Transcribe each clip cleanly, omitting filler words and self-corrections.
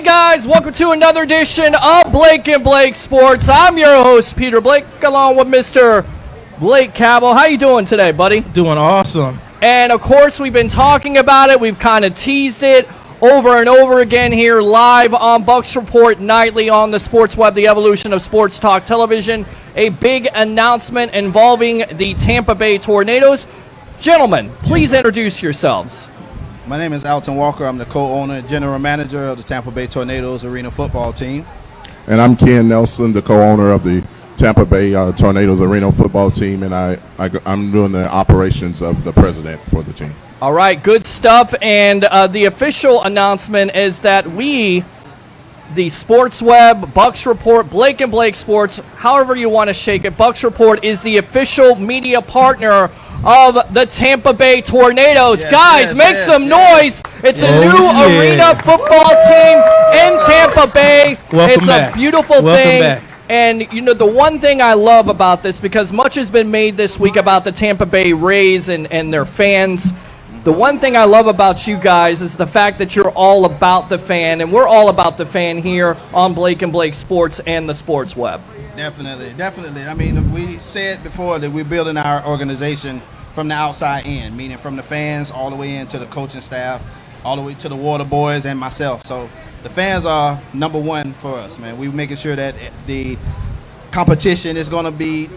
Hey guys, welcome to another edition of Blake and Blake Sports. I'm your host, Peter Blake, along with Mr. Blake Cabell. How you doing today, buddy? Doing awesome. And of course, we've been talking about it. We've kind of teased it over and over again here live on Bucs Report Nightly on the Sports Web, the evolution of sports talk television. A big announcement involving the Tampa Bay Tornadoes. Gentlemen, please introduce yourselves. My name is Alton Walker. I'm the co-owner and general manager of the Tampa Bay Tornadoes arena football team. And I'm Ken Nelson, the co-owner of the Tampa Bay Tornadoes arena football team, and I'm doing the operations of the president for the team. All right, good stuff. And the official announcement is that we, the Sports Web, Bucs Report, Blake and Blake Sports, however you want to shake it, Bucs Report is the official media partner of the Tampa Bay Tornadoes. Guys, make some noise. It's a new arena football team in Tampa Bay. Welcome back. A beautiful thing. Back. And, you know, the one thing I love about this, because much has been made this week about the Tampa Bay Rays and their fans, the one thing I love about you guys is the fact that you're all about the fan, and we're all about the fan here on Blake and Blake Sports and the Sports Web. Definitely. I mean, we said before that we're building our organization from the outside in, meaning from the fans all the way into the coaching staff, all the way to the water boys and myself. So the fans are number one for us, man. We're making sure that the competition is going to be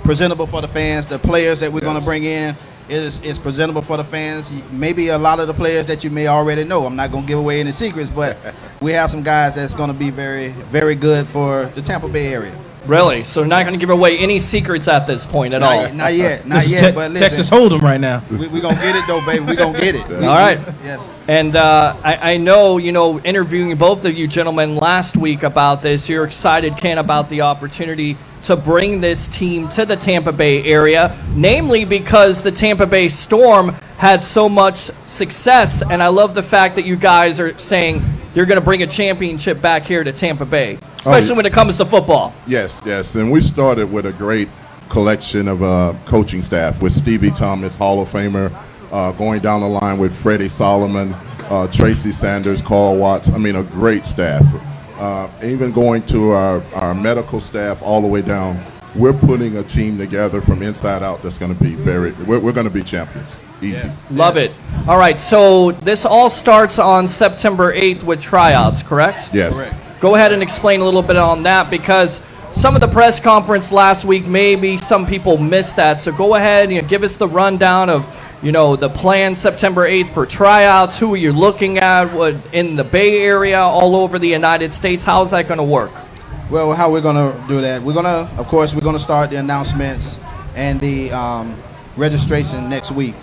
presentable for the fans. The players that we're going to bring in is presentable for the fans. Maybe a lot of the players that you may already know. I'm not going to give away any secrets, but we have some guys that's going to be very, very good for the Tampa Bay area. Really? So not going to give away any secrets at this point at all? Not yet. But listen, Texas Hold'em right now. We're going to get it, though, baby. We're going to get it. All right. Yes. And I know, interviewing both of you gentlemen last week about this, you're excited, Ken, about the opportunity to bring this team to the Tampa Bay area, namely because the Tampa Bay Storm had so much success. And I love the fact that you guys are saying you're going to bring a championship back here to Tampa Bay, especially when it comes to football. Yes. And we started with a great collection of coaching staff with Stevie Thomas, Hall of Famer, going down the line with Freddie Solomon, Tracy Sanders, Carl Watts. I mean, a great staff. Even going to our medical staff all the way down, we're putting a team together from inside out that's going to be we're going to be champions. Easy. Yes. Love it. All right, so this all starts on September 8th with tryouts, correct? Yes. Correct. Go ahead and explain a little bit on that, because some of the press conference last week, maybe some people missed that. So go ahead and give us the rundown of the plan September 8th for tryouts. Who are you looking at? What in the Bay Area, all over the United States? How is that going to work? Well, how we're going to do that? We're going to start the announcements and the registration next week.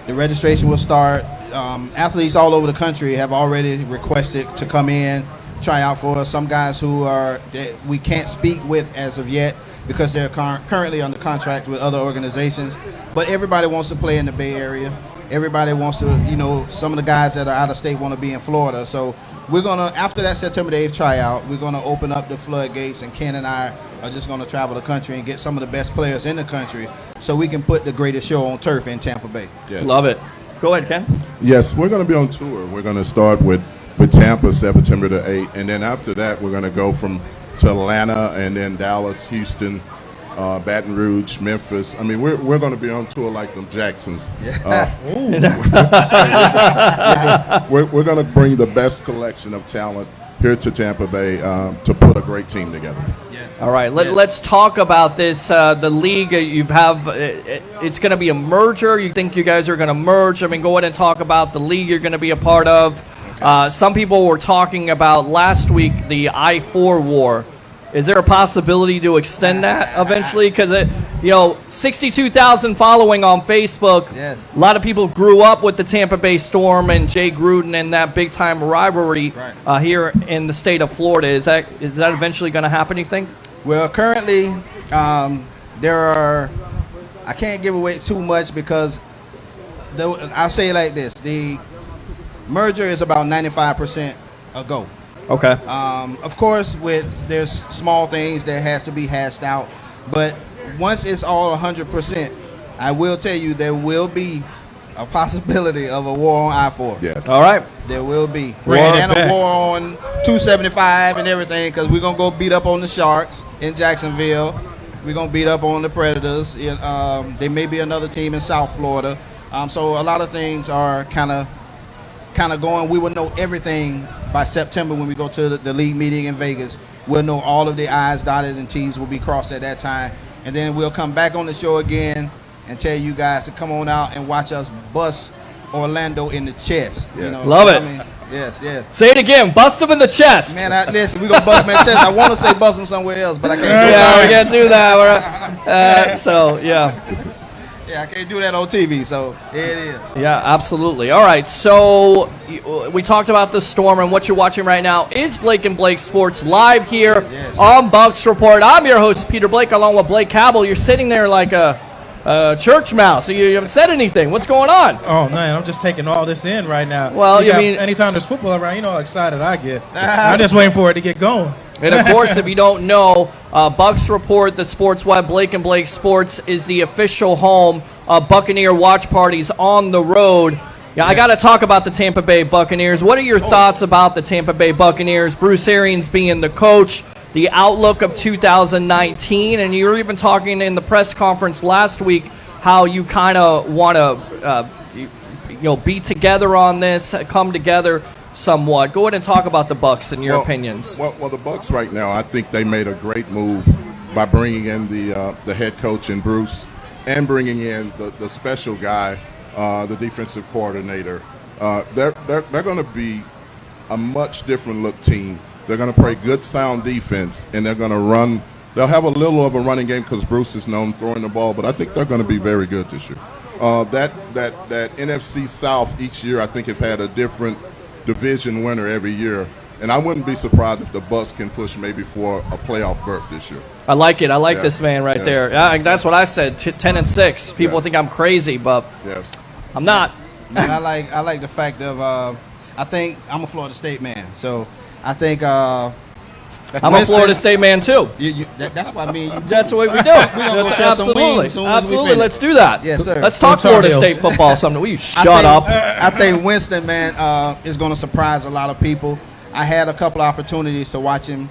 The registration will start. Athletes all over the country have already requested to come in, try out for us. Some guys that we can't speak with as of yet because they're currently under contract with other organizations. But everybody wants to play in the Bay Area. Everybody wants to, some of the guys that are out of state want to be in Florida. So we're going to, after that September 8th tryout, we're going to open up the floodgates, and Ken and I are just going to travel the country and get some of the best players in the country so we can put the greatest show on turf in Tampa Bay. Yes. Love it. Go ahead, Ken. Yes, we're going to be on tour. We're going to start with Tampa September the 8th, and then after that we're going to go to Atlanta, and then Dallas, Houston, Baton Rouge, Memphis. I mean, we're going to be on tour like them Jacksons. We're going to bring the best collection of talent here to Tampa Bay to put a great team together. Yeah. All right, let's talk about this. The league, it's going to be a merger. You think you guys are going to merge? I mean, go ahead and talk about the league you're going to be a part of. Okay. Some people were talking about last week the I-4 war. Is there a possibility to extend that eventually? Because 62,000 following on Facebook. Yeah. A lot of people grew up with the Tampa Bay Storm and Jay Gruden and that big time rivalry here in the state of Florida. Is that eventually going to happen, you think? Well, currently there are. I can't give away too much because I'll say it like this: the merger is about 95% a go. Okay. Of course, there's small things that has to be hashed out, but once it's all 100%, I will tell you there will be a possibility of a war on I-4. Yes. All right. There will be. Bring it And back. a war on 275 and everything, because we're going to go beat up on the Sharks in Jacksonville. We're going to beat up on the Predators. There may be another team in South Florida. So a lot of things are kind of going. We will know everything by September when we go to the league meeting in Vegas. We'll know all of the I's dotted and T's will be crossed at that time. And then we'll come back on the show again and tell you guys to come on out and watch us bust Orlando in the chest. Yes. Love it. Yes. Say it again. Bust him in the chest. Man, listen, we're going to bust him in the chest. I want to say bust him somewhere else, but I can't do Yeah, we that. can't do that. So, yeah. Yeah, I can't do that on TV, so here it is. Yeah, absolutely. All right, so we talked about the Storm, and what you're watching right now is Blake and Blake Sports live here Yes. on Bucs Report. I'm your host, Peter Blake, along with Blake Cabell. You're sitting there like a church mouse. You haven't said anything. What's going on? Oh, man, I'm just taking all this in right now. Well, you got- mean- anytime there's football around, you know how excited I get. I'm just waiting for it to get going. And, of course, if you don't know, Bucs Report, the sports web, Blake and Blake Sports, is the official home of Buccaneer watch parties on the road. Yeah, I got to talk about the Tampa Bay Buccaneers. What are your thoughts about the Tampa Bay Buccaneers? Bruce Arians being the coach, the outlook of 2019, and you were even talking in the press conference last week how you kind of want to be together on this, come together somewhat. Go ahead and talk about the Bucs and your opinions. Well, the Bucs right now, I think they made a great move by bringing in the head coach in Bruce, and bringing in the special guy, the defensive coordinator. They're going to be a much different look team. They're going to play good, sound defense, and they're going to run. They'll have a little of a running game because Bruce is known throwing the ball, but I think they're going to be very good this year. That NFC South each year, I think, have had a different division winner every year, and I wouldn't be surprised if the Bucs can push maybe for a playoff berth this year. I like it. I like Yeah. this man right Yeah. there. Yeah, that's what I said. 10-6. People Yes. think I'm crazy, but Yes. I'm not. Man, I like the fact of I think I'm a Florida State man, so I think I'm a Winston- Florida State man too. that's what I mean. That's the way we do. go share some Absolutely. wings as soon as we Absolutely. finish. Let's do that. Yes, sir. Let's talk Go Florida Tar State Heels. football someday. Will you I shut up? I think Winston, man, is going to surprise a lot of people. I had a couple opportunities to watch him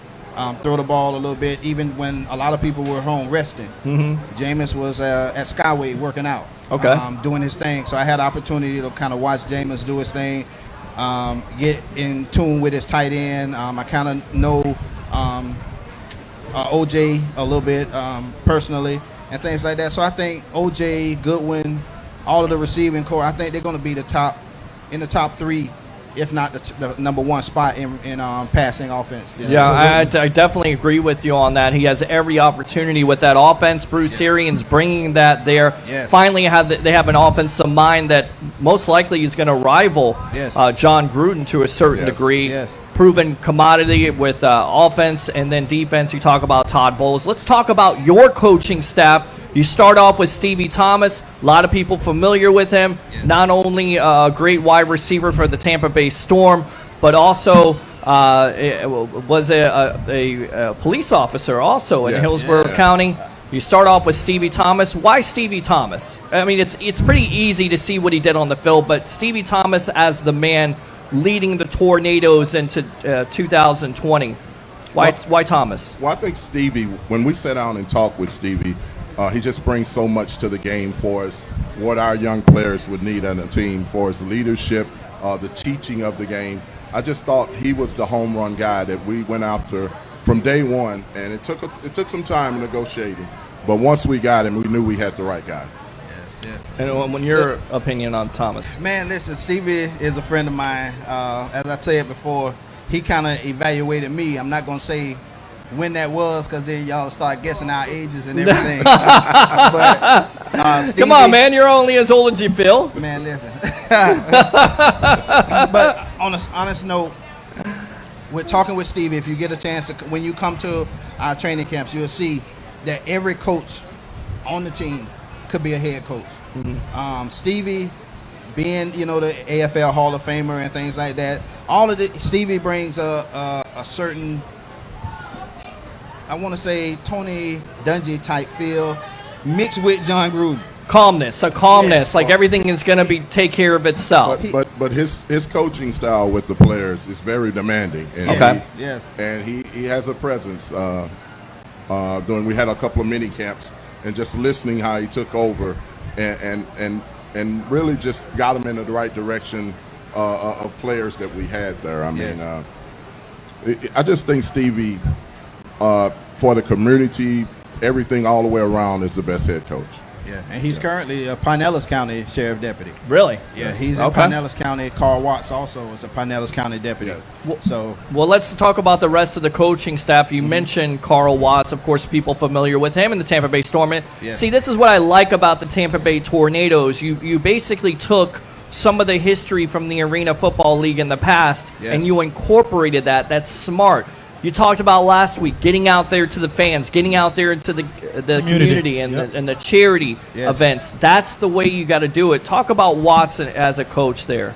throw the ball a little bit, even when a lot of people were home resting. Jameis was at Skyway working out, Okay. doing his thing. So I had opportunity to kind of watch Jameis do his thing, get in tune with his tight end. I kind of know OJ a little bit personally and things like that. So I think OJ, Goodwin, all of the receiving core, I think they're going to be in the top three, if not the number one spot in passing offense. this Yeah, year. I definitely agree with you on that. He has every opportunity with that offense. Bruce Arians bringing that there. Yes. Finally, they have an offensive mind that most likely is going to rival Yes. John Gruden to a certain Yes. degree. Yes. Proven commodity with offense and then defense. You talk about Todd Bowles. Let's talk about your coaching staff. You start off with Stevie Thomas. A lot of people familiar with him. Not only a great wide receiver for the Tampa Bay Storm, but also was a police officer also in Yes. Hillsborough Yes. County. You start off with Stevie Thomas. Why Stevie Thomas? I mean, it's pretty easy to see what he did on the field, but Stevie Thomas as the man leading the Tornadoes into 2020. Why Thomas? Well, I think Stevie, when we sit down and talk with Stevie, he just brings so much to the game for us, what our young players would need on a team, for his leadership, the teaching of the game. I just thought he was the home run guy that we went after from day one, and it took some time negotiating. But once we got him, we knew we had the right guy. And when your opinion on Thomas? Man, listen, Stevie is a friend of mine. As I said before, he kind of evaluated me. I'm not going to say when that was, because then y'all start guessing our ages and everything. But Stevie, Come on, man. You're only as old as you feel. Man, listen. But on an honest note, we're talking with Stevie. If you get a chance to, when you come to our training camps, you'll see that every coach on the team could be a head coach. Stevie, being the AFL Hall of Famer and things like that, all of it. Stevie brings a certain, I want to say, Tony Dungy type feel, mixed with John Gruden. calmness, like Well, everything is going to take care of itself. But his coaching style with the players is very demanding. And Okay. Yes. And he has a presence. We had a couple of mini camps, and just listening how he took over, and really just got him in the right direction of players that we had there. I mean, I just think Stevie, for the community, everything all the way around, is the best head coach. Yeah, and he's currently a Pinellas County Sheriff Deputy. Really? Yeah, he's in Okay. Pinellas County. Carl Watts also is a Pinellas County Deputy. Yes. Well, let's talk about the rest of the coaching staff. You mentioned Carl Watts, of course, people familiar with him in the Tampa Bay Storm. Yes. See, this is what I like about the Tampa Bay Tornadoes. You basically took some of the history from the Arena Football League in the past, Yes. and you incorporated that. That's smart. You talked about last week getting out there to the fans, getting out there into the community and, the charity Yes. events. That's the way you got to do it. Talk about Watson as a coach there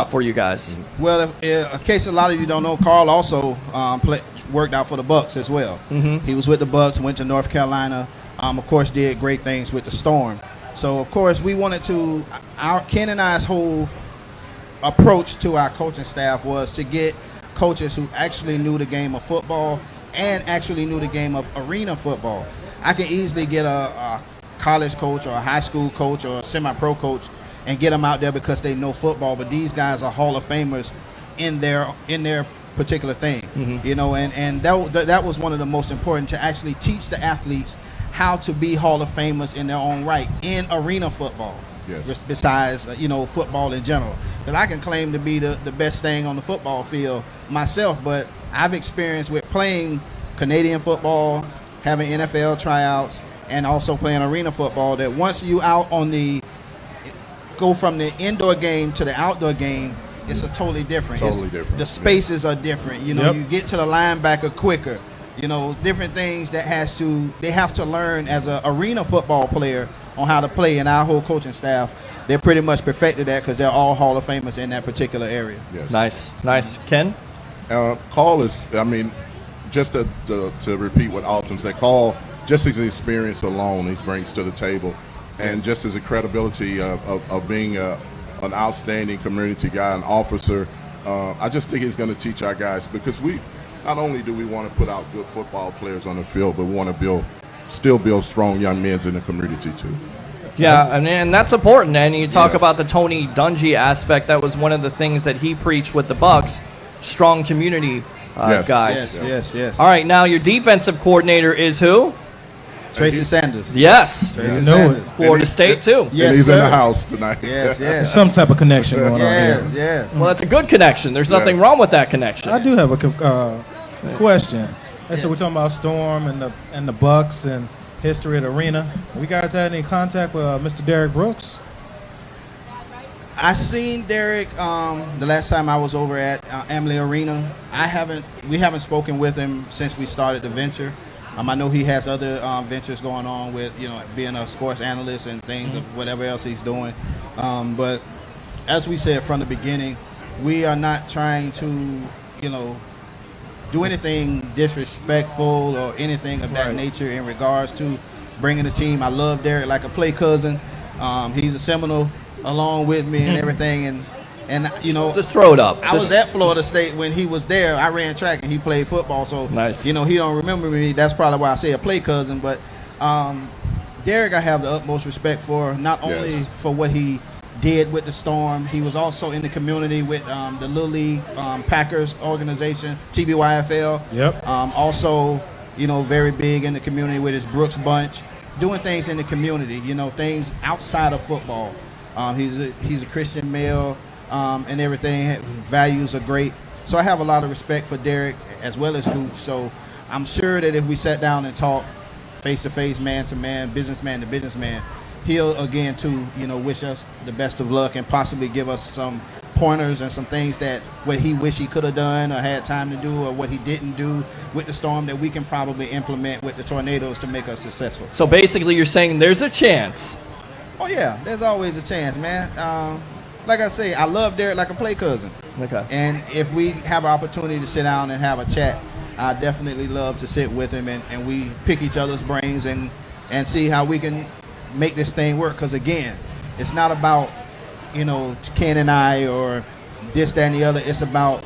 for you guys. Well, in case a lot of you don't know, Carl also worked out for the Bucs as well. Mhm. He was with the Bucs, went to North Carolina. Of course, did great things with the Storm. So, of course, we wanted to. Ken and I's whole approach to our coaching staff was to get coaches who actually knew the game of football and actually knew the game of arena football. I can easily get a college coach or a high school coach or a semi-pro coach and get them out there because they know football, but these guys are Hall of Famers in their particular thing. You know, and that was one of the most important, to actually teach the athletes how to be Hall of Famers in their own right in arena football. Yes. Besides, football in general. Because I can claim to be the best thing on the football field myself, but I've experienced with playing Canadian football, having NFL tryouts, and also playing arena football, that once you go from the indoor game to the outdoor game, it's a totally different. Totally different. The spaces are different. You know, you get to the linebacker quicker. You know, different things that they have to learn as an arena football player on how to play, and our whole coaching staff, they're pretty much perfected that because they're all Hall of Famers in that particular area. Yes. Nice. Ken? Carl is, just to repeat what Alton said, Carl, just his experience alone, he brings to the table, and just his credibility of being an outstanding community guy, an officer. I just think he's going to teach our guys, because not only do we want to put out good football players on the field, but we want to still build strong young men in the community too. Yeah, and that's important. And you talk about the Tony Dungy aspect. That was one of the things that he preached with the Bucs. Strong community guys. Yes. All right, now your defensive coordinator is who? Tracy Sanders. Yes. Tracy know it. Sanders. Florida State, too. Yes, and he's in sir. the house tonight. Yes. Some type of connection going on here. Yes. Well, that's a good connection. There's nothing Yes. wrong with that connection. I do have a question. So we're talking about Storm and the Bucs and history of the arena. Have you guys had any contact with Mr. Derek Brooks? I seen Derek the last time I was over at Amalie Arena. We haven't spoken with him since we started the venture. I know he has other ventures going on with, being a sports analyst and things of whatever else he's doing. But as we said from the beginning, we are not trying to, do anything disrespectful or anything of that nature in regards to bringing the team. I love Derek like a play cousin. He's a Seminole along with me and everything, and Just throw it up. I was at Florida State when he was there. I ran track and he played football, so Nice. he don't remember me. That's probably why I say a play cousin. But Derek, I have the utmost respect for, not only for what he did with the Storm. He was also in the community with the Little League Packers organization, TBYFL. Yep. Also, very big in the community with his Brooks bunch, doing things in the community, things outside of football. He's a Christian male and everything. Values are great. So I have a lot of respect for Derek as well as Luke. So I'm sure that if we sat down and talked face-to-face, man-to-man, businessman to businessman, he'll again too, wish us the best of luck and possibly give us some pointers and some things that what he wish he could have done or had time to do, or what he didn't do with the Storm that we can probably implement with the Tornadoes to make us successful. So basically you're saying there's a chance. Oh yeah, there's always a chance, man. Like I say, I love Derek like a play cousin. Okay. And if we have an opportunity to sit down and have a chat, I definitely love to sit with him and we pick each other's brains and see how we can make this thing work. Because again, it's not about, Ken and I or this, that, and the other. It's about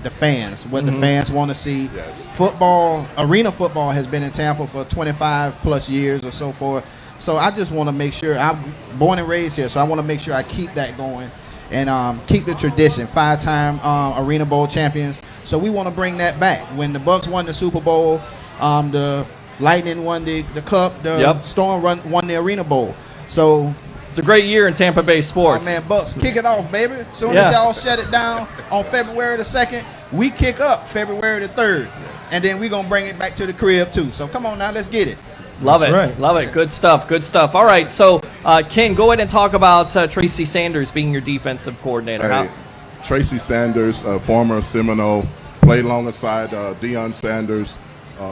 the fans, what the fans want to see. Yes. Football, arena football has been in Tampa for 25 plus years or so forth. So I just want to make sure, I'm born and raised here, so I want to make sure I keep that going and keep the tradition. 5-time Arena Bowl champions. So we want to bring that back. When the Bucs won the Super Bowl, the Lightning won the Cup, the Storm won the Arena Bowl. So it's a great year in Tampa Bay sports. Oh man, Bucs, kick it off, baby. As soon as y'all shut it down on February the 2nd, we kick up February the 3rd. And then we're going to bring it back to the crib too. So come on now, let's get it. Love That's it. right. Love it. Good stuff. Good stuff. All right. So, Ken, go ahead and talk about Tracy Sanders being your defensive coordinator. Hey, Tracy Sanders, former Seminole, played alongside Deion Sanders,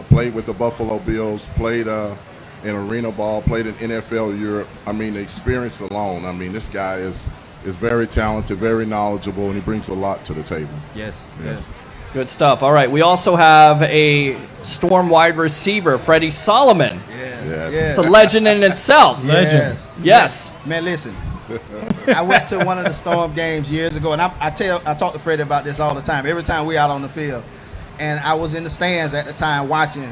played with the Buffalo Bills, played in arena ball, played in NFL Europe. I mean, the experience alone. I mean, this guy is very talented, very knowledgeable, and he brings a lot to the table. Yes. Good stuff. All right. We also have a Storm wide receiver, Freddie Solomon. Yes. It's a legend in itself. Legend. Yes. Man, listen. I went to one of the Storm games years ago, and I talk to Freddie about this all the time. Every time we out on the field, and I was in the stands at the time watching,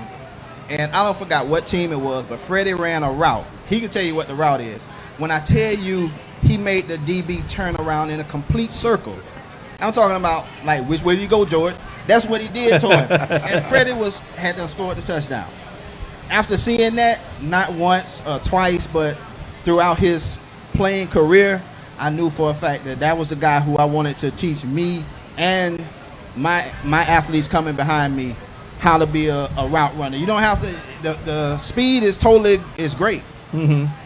and I don't forgot what team it was, but Freddie ran a route. He can tell you what the route is. When I tell you he made the DB turn around in a complete circle, I'm talking about like which way do you go, George? That's what he did to him. And Freddie had them scored the touchdown. After seeing that, not once or twice, but throughout his playing career, I knew for a fact that was the guy who I wanted to teach me and my athletes coming behind me how to be a route runner. You don't have to. The speed is great,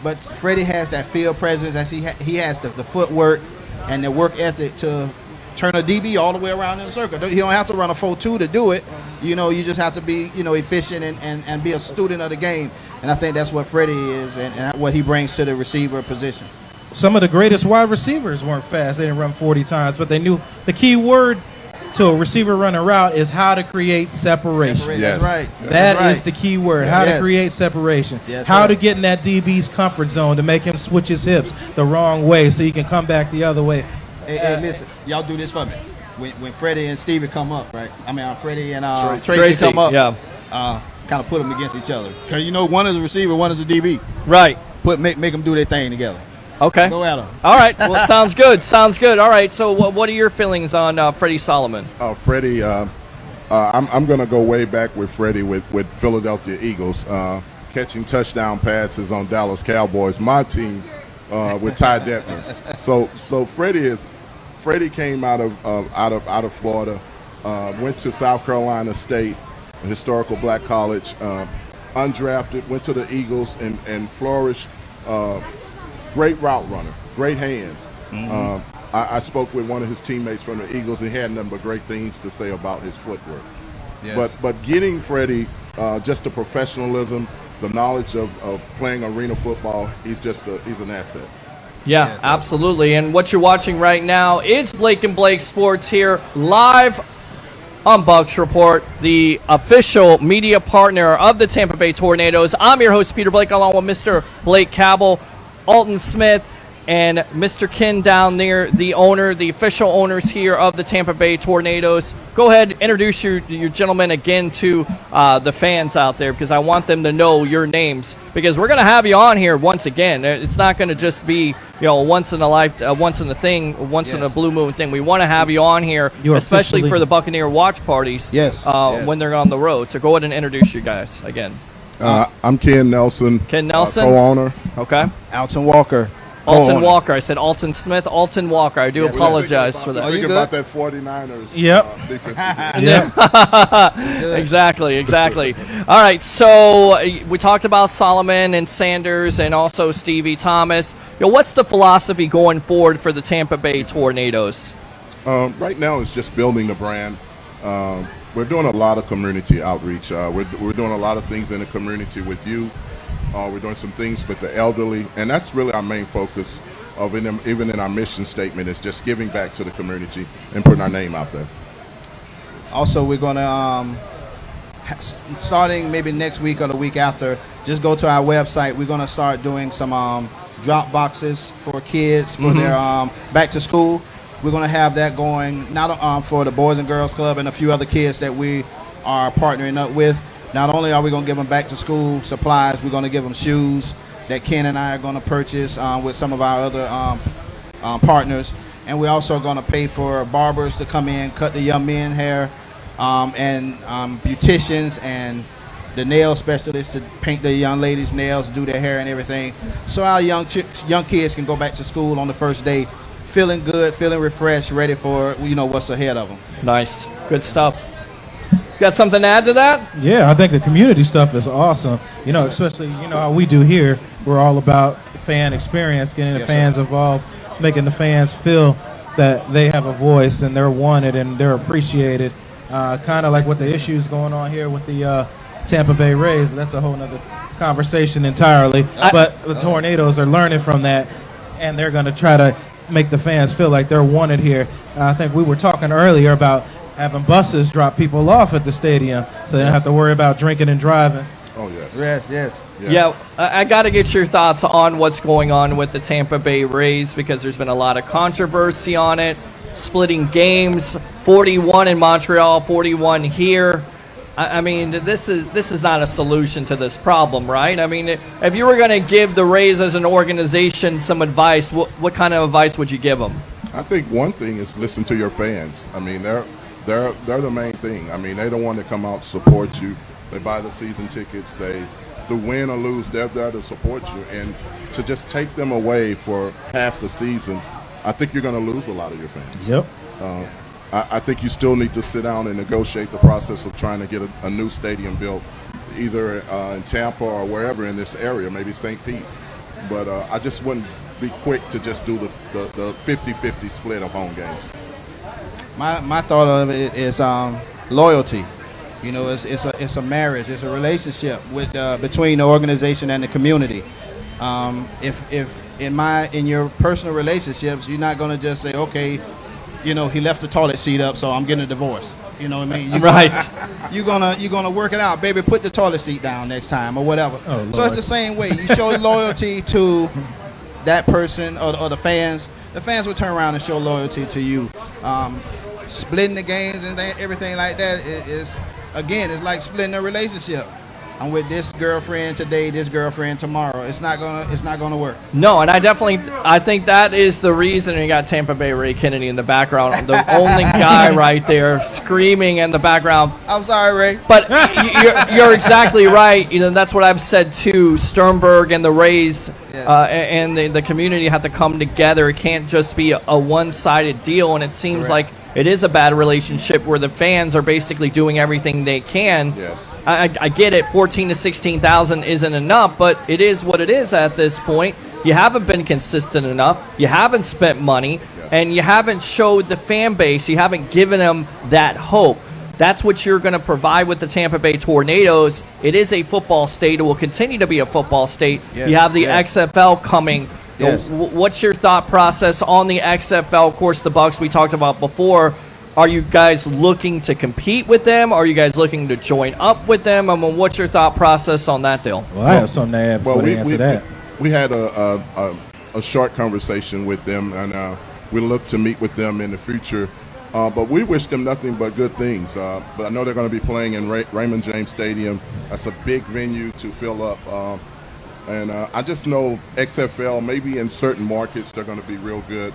but Freddie has that field presence, as he has the footwork and the work ethic to turn a DB all the way around in a circle. You don't have to run a 4.2 to do it. You just have to be, efficient and be a student of the game. And I think that's what Freddie is and what he brings to the receiver position. Some of the greatest wide receivers weren't fast. They didn't run 40 times, but they knew the key word to a receiver running route is how to create separation. Yes. That's right. That is the key word, how to Yes. create separation. Yes, how sir. to get in that DB's comfort zone to make him switch his hips the wrong way so he can come back the other way. Hey, listen, y'all do this for me. When Freddie and Stevie come up, right? I mean, Freddie and Tracy Tracy, come up. yeah. Kind of put them against each other. Because one is a receiver, one is a DB. Right. Make them do their thing together. Okay. Go at them. All right. Well, sounds good. Sounds good. All right. So, what are your feelings on Freddie Solomon? Freddie, I'm going to go way back with Freddie with Philadelphia Eagles, catching touchdown passes on Dallas Cowboys, my team, with Ty Detmer. So Freddie came out of Florida, went to South Carolina State, a historical black college, undrafted, went to the Eagles and flourished. Great route runner, great hands. I spoke with one of his teammates from the Eagles, and he had nothing but great things to say about his footwork. Yes. But getting Freddie, just the professionalism, the knowledge of playing arena football, he's an asset. Yeah, absolutely. And what you're watching right now is Blake and Blake Sports here live on Bucs Report, the official media partner of the Tampa Bay Tornadoes. I'm your host, Peter Blake, along with Mr. Blake Cabell, Alton Smith, and Mr. Ken down there, the official owners here of the Tampa Bay Tornadoes. Go ahead, introduce your gentlemen again to the fans out there, because I want them to know your names, because we're going to have you on here once again. It's not going to just be once in a blue moon thing. We want to have you on here, especially for the Buccaneer watch parties. Yes. When they're on the road. So go ahead and introduce you guys again. I'm Ken Nelson. Ken Nelson, co-owner. Okay. Alton Walker. Alton Walker. I said Alton Smith. Alton Walker. I do apologize for that. Think about that 49ers. Yep. Defense. Exactly. All right, so we talked about Solomon and Sanders and also Stevie Thomas. What's the philosophy going forward for the Tampa Bay Tornadoes? Right now, it's just building the brand. We're doing a lot of community outreach. We're doing a lot of things in the community with you. We're doing some things with the elderly, and that's really our main focus even in our mission statement, is just giving back to the community and putting our name out there. Also, we're going to starting maybe next week or the week after, just go to our website. We're going to start doing some drop boxes for kids for their back to school. We're going to have that going not for the Boys and Girls Club and a few other kids that we are partnering up with. Not only are we going to give them back to school supplies, we're going to give them shoes that Ken and I are going to purchase with some of our other partners. And we're also going to pay for barbers to come in, cut the young men hair, and beauticians and the nail specialists to paint the young ladies' nails, do their hair and everything. So our young kids can go back to school on the first day feeling good, feeling refreshed, ready for what's ahead of them. Nice. Good stuff. Got something to add to that? Yeah, I think the community stuff is awesome. Especially, how we do here. We're all about fan experience, getting the fans involved, making the fans feel that they have a voice and they're wanted and they're appreciated. Kind of like what the issues going on here with the Tampa Bay Rays, but that's a whole nother conversation entirely. But the Tornadoes are learning from that, and they're going to try to make the fans feel like they're wanted here. I think we were talking earlier about having buses drop people off at the stadium so they don't have to worry about drinking and driving. Oh, yes. Yes. Yeah, I got to get your thoughts on what's going on with the Tampa Bay Rays because there's been a lot of controversy on it, splitting games, 41 in Montreal, 41 here. I mean, this is not a solution to this problem, right? I mean, if you were going to give the Rays as an organization some advice, what kind of advice would you give them? I think one thing is listen to your fans. I mean, they're the main thing. I mean, they don't want to come out to support you. They buy the season tickets. To win or lose, they're there to support you. And to just take them away for half the season, I think you're going to lose a lot of your fans. Yep. I think you still need to sit down and negotiate the process of trying to get a new stadium built, either in Tampa or wherever in this area, maybe St. Pete. But I just wouldn't be quick to just do the 50-50 split of home games. My thought of it is loyalty. It's a marriage. It's a relationship with between the organization and the community. If in your personal relationships, you're not going to just say, okay, he left the toilet seat up, so I'm getting a divorce. You know what I mean? Right. You're gonna work it out, baby. Put the toilet seat down next time or whatever. Oh, Lord. So it's the same way. You show loyalty to that person or the fans. The fans will turn around and show loyalty to you. Splitting the games and everything like that is it's like splitting a relationship. I'm with this girlfriend today, this girlfriend tomorrow. It's not gonna work. No, and I think that is the reason you got Tampa Bay Ray Kennedy in the background, the only guy right there screaming in the background. I'm sorry, Ray. But you're exactly right. That's what I've said too. Sternberg and the Rays and the community have to come together. It can't just be a one-sided deal, and it seems like it is a bad relationship where the fans are basically doing everything they can. Yes. I get it, 14 to 16,000 isn't enough, but it is what it is at this point. You haven't been consistent enough. You haven't spent money, and you haven't showed the fan base. You haven't given them that hope. That's what you're going to provide with the Tampa Bay Tornadoes. It is a football state. It will continue to be a football state. Yes, you have the XFL coming. Yes. What's your thought process on the XFL? Of course, the Bucs we talked about before. Are you guys looking to compete with them? Are you guys looking to join up with them? I mean, what's your thought process on that deal? Well, I have something to add before they answer that. We had a short conversation with them, and we look to meet with them in the future. But we wish them nothing but good things. But I know they're going to be playing in Raymond James Stadium. That's a big venue to fill up. And I just know XFL, maybe in certain markets, they're going to be real good.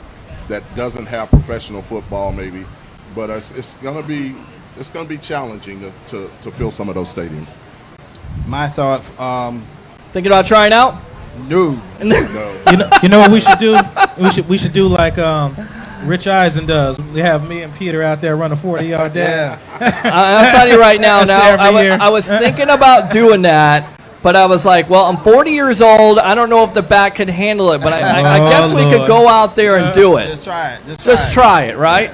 That doesn't have professional football, maybe. But it's going to be challenging to fill some of those stadiums. My thought. Thinking about trying out? No. You know what we should do? We should do like Rich Eisen does. We have me and Peter out there running 40-yard dash. I'll tell you right now. I was thinking about doing that. But I was like, well, I'm 40 years old. I don't know if the back can handle it. But I guess we could go out there and do it. Just try it. Just try it, right?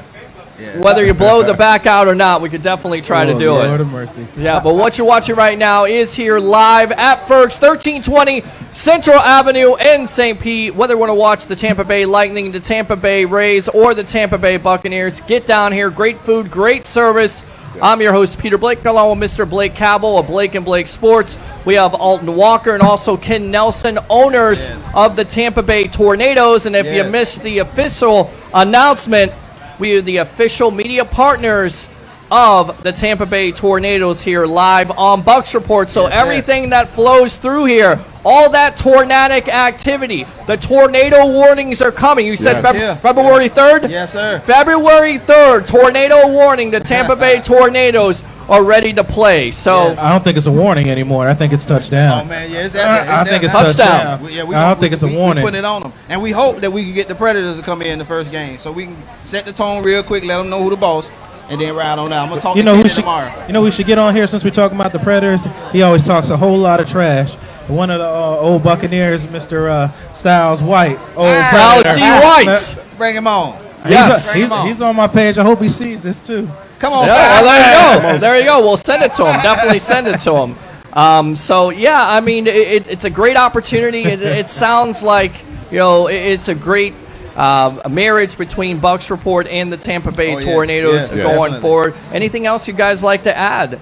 Yeah. Whether you blow the back out or not, we could definitely try to do Lord it. of mercy. Yeah, but what you're watching right now is here live at Fergs, 1320 Central Avenue in St. Pete. Whether you want to watch the Tampa Bay Lightning, the Tampa Bay Rays, or the Tampa Bay Buccaneers, get down here. Great food, great service. I'm your host, Peter Blake, along with Mr. Blake Cabell of Blake and Blake Sports. We have Alton Walker and also Ken Nelson, owners of the Tampa Bay Tornadoes. And if you missed the official announcement, we are the official media partners of the Tampa Bay Tornadoes here live on Bucs Report. So everything that flows through here, all that tornadic activity, the tornado warnings are coming. You said February 3rd? Yes, sir. February 3rd, tornado warning. The Tampa Bay Tornadoes are ready to play. So I don't think it's a warning anymore. I think it's touchdown. Oh, man, yeah, I think it's touchdown. touchdown. I don't think it's a warning. We're putting it on them. And we hope that we can get the Predators to come in the first game so we can set the tone real quick, let them know who the boss, and then ride on out. I'm going to talk to Kenny tomorrow. You know, we should get on here since we're talking about the Predators. He always talks a whole lot of trash. One of the old Buccaneers, Mr. Styles White. Styles G. White. Bring him on. Yes. He's on my page. I hope he sees this, too. Come on, well, there you go. There you go. We'll send it to him. Definitely send it to him. So, yeah, I mean, it's a great opportunity. It sounds like, you know, it's a great marriage between Bucs Report and the Tampa Bay Tornadoes going forward. Anything else you guys like to add?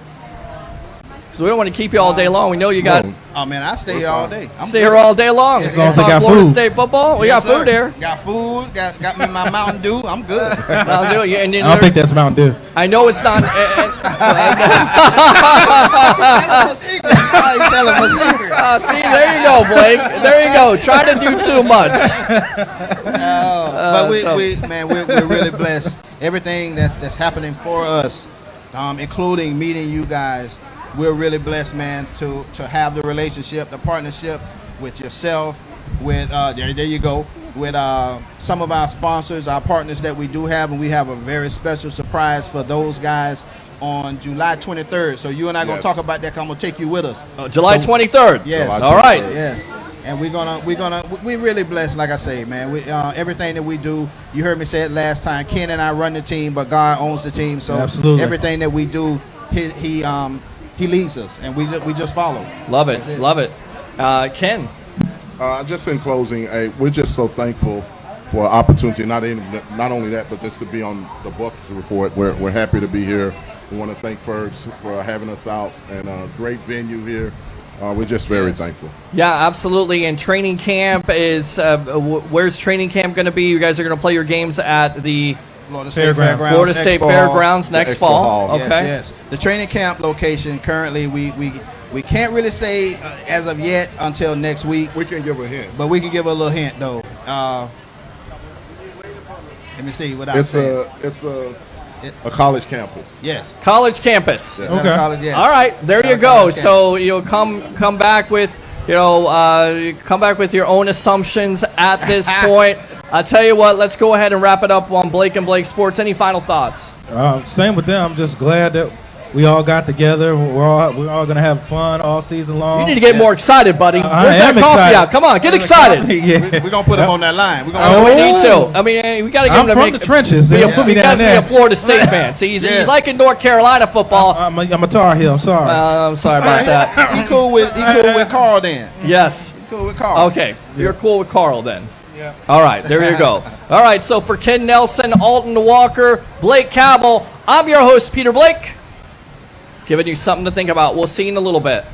Because we don't want to keep you all day long. We know you got... Oh, man, I stay here all day. Stay here all day long. As long as I got Florida food. State football. We got food there. Got food. Got me my Mountain Dew. I'm good. Mountain Dew. Yeah, and I don't think that's Mountain Dew. I know it's not... He's telling my secret. See, there you go, Blake. There you go. Try to do too much. But we're really blessed. Everything that's happening for us, including meeting you guys, we're really blessed, man, to have the relationship, the partnership with yourself, with there you go, with some of our sponsors, our partners that we do have, and we have a very special surprise for those guys on July 23rd. So you and I are gonna talk about that. 'Cause I'm gonna take you with us. July 23rd. Yes. All right. Yes. And we're really blessed, like I say, man. We everything that we do, you heard me say it last time. Ken and I run the team, but God owns the team. So everything that we do, he leads us, and we just follow. Love it. Love it. Ken. Just in closing, we're just so thankful for an opportunity. Not only that, but just to be on the Bucs Report. We're happy to be here. We want to thank Fergs for having us out, and a great venue here. We're just very thankful. Yeah, absolutely. And training camp is where's training camp going to be? You guys are going to play your games at the Florida State Fairgrounds. Florida State Fairgrounds next fall. Okay. Yes. The training camp location currently we can't really say as of yet until next week. We can give a hint, but we can give a little hint though. Let me see what I said. It's a college campus. Yes. College campus. Yes. Okay. College, yes. All right. There you go. So you'll come back with come back with your own assumptions at this point. I'll tell you what. Let's go ahead and wrap it up on Blake and Blake Sports. Any final thoughts? Same with them. I'm just glad that we all got together. We're all gonna have fun all season long. You need to get more excited, buddy. Where's that coffee excited. out? Come on, get excited. We're gonna put him on that line. We need to. I mean, we got to give him I'm from the trenches. He has to be a Florida State fan. See, he's like in North Carolina football. I'm a Tar Heel. I'm sorry. I'm sorry about that. He cool with Carl then. Yes. He's cool with Carl. Okay, you're cool with Carl then. Yeah. All right, there you go. All right, so for Ken Nelson, Alton Walker, Blake Cabell, I'm your host, Peter Blake. Giving you something to think about. We'll see you in a little bit.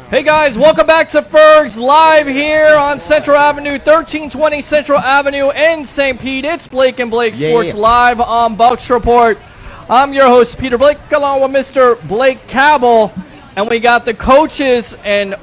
Hey guys, welcome back to Fergs live here on Central Avenue, 1320 Central Avenue in St. Pete. It's Blake and Blake Sports live on Bucs Report. I'm your host, Peter Blake, along with Mr. Blake Cabell, and we got the coaches and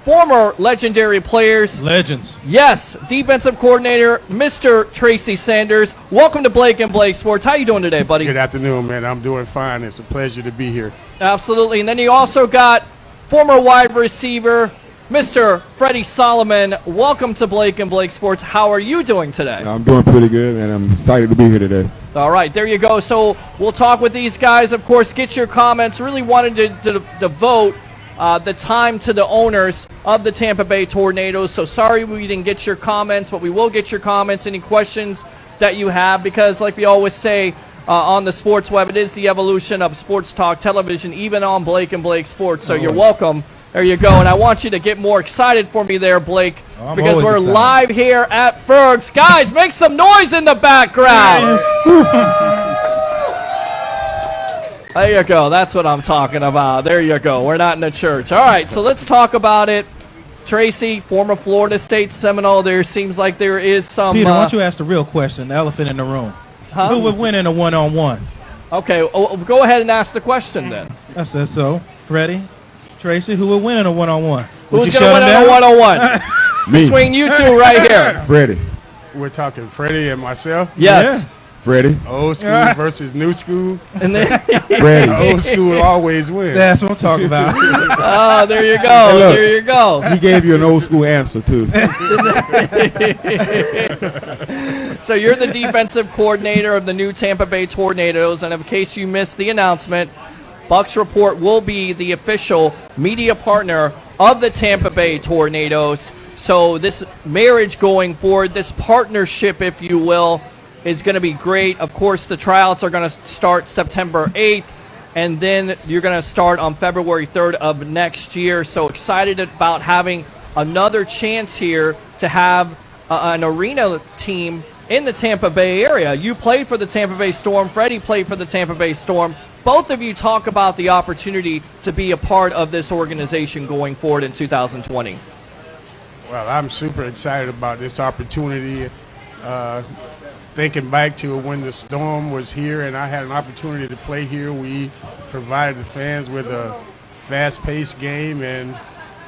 former legendary players. Legends. Yes, defensive coordinator, Mr. Tracy Sanders. Welcome to Blake and Blake Sports. How you doing today, buddy? Good afternoon, man. I'm doing fine. It's a pleasure to be here. Absolutely. And then you also got former wide receiver, Mr. Freddie Solomon. Welcome to Blake and Blake Sports. How are you doing today? I'm doing pretty good, and I'm excited to be here today. All right, there you go. So we'll talk with these guys. Of course, get your comments. Really wanted to devote the time to the owners of the Tampa Bay Tornadoes. So sorry we didn't get your comments, but we will get your comments, any questions that you have, because like we always say on the sports web, it is the evolution of sports talk television, even on Blake and Blake Sports. So you're welcome. There you go. And I want you to get more excited for me there, Blake, because we're live here at Fergs. Guys, make some noise in the background. There you go. That's what I'm talking about. There you go. We're not in a church. All right, so let's talk about it. Tracy, former Florida State Seminole, there seems like there is some... Peter, why don't you ask the real question, the elephant in the room? Huh? Who would win in a one-on-one? Okay, go ahead and ask the question then. I said so. Freddie, Tracy, who would win in a one-on-one? Who's going to win in a one-on-one? Me. Between you two right here. Freddie. We're talking Freddie and myself. Yes. Yeah. Freddie. Old school versus new school. And then, Freddie. Old school always wins. That's what I'm talking about. oh, there you go. Hey, look. There you go. He gave you an old school answer, too. So you're the defensive coordinator of the new Tampa Bay Tornadoes, and in case you missed the announcement, Bucs Report will be the official media partner of the Tampa Bay Tornadoes. So this marriage going forward, this partnership, if you will, is going to be great. Of course, the tryouts are going to start September 8th, and then you're going to start on February 3rd of next year. So excited about having another chance here to have an arena team in the Tampa Bay area. You played for the Tampa Bay Storm. Freddie played for the Tampa Bay Storm. Both of you talk about the opportunity to be a part of this organization going forward in 2020. Well, I'm super excited about this opportunity. Thinking back to when the Storm was here and I had an opportunity to play here, we provided the fans with a fast-paced game, and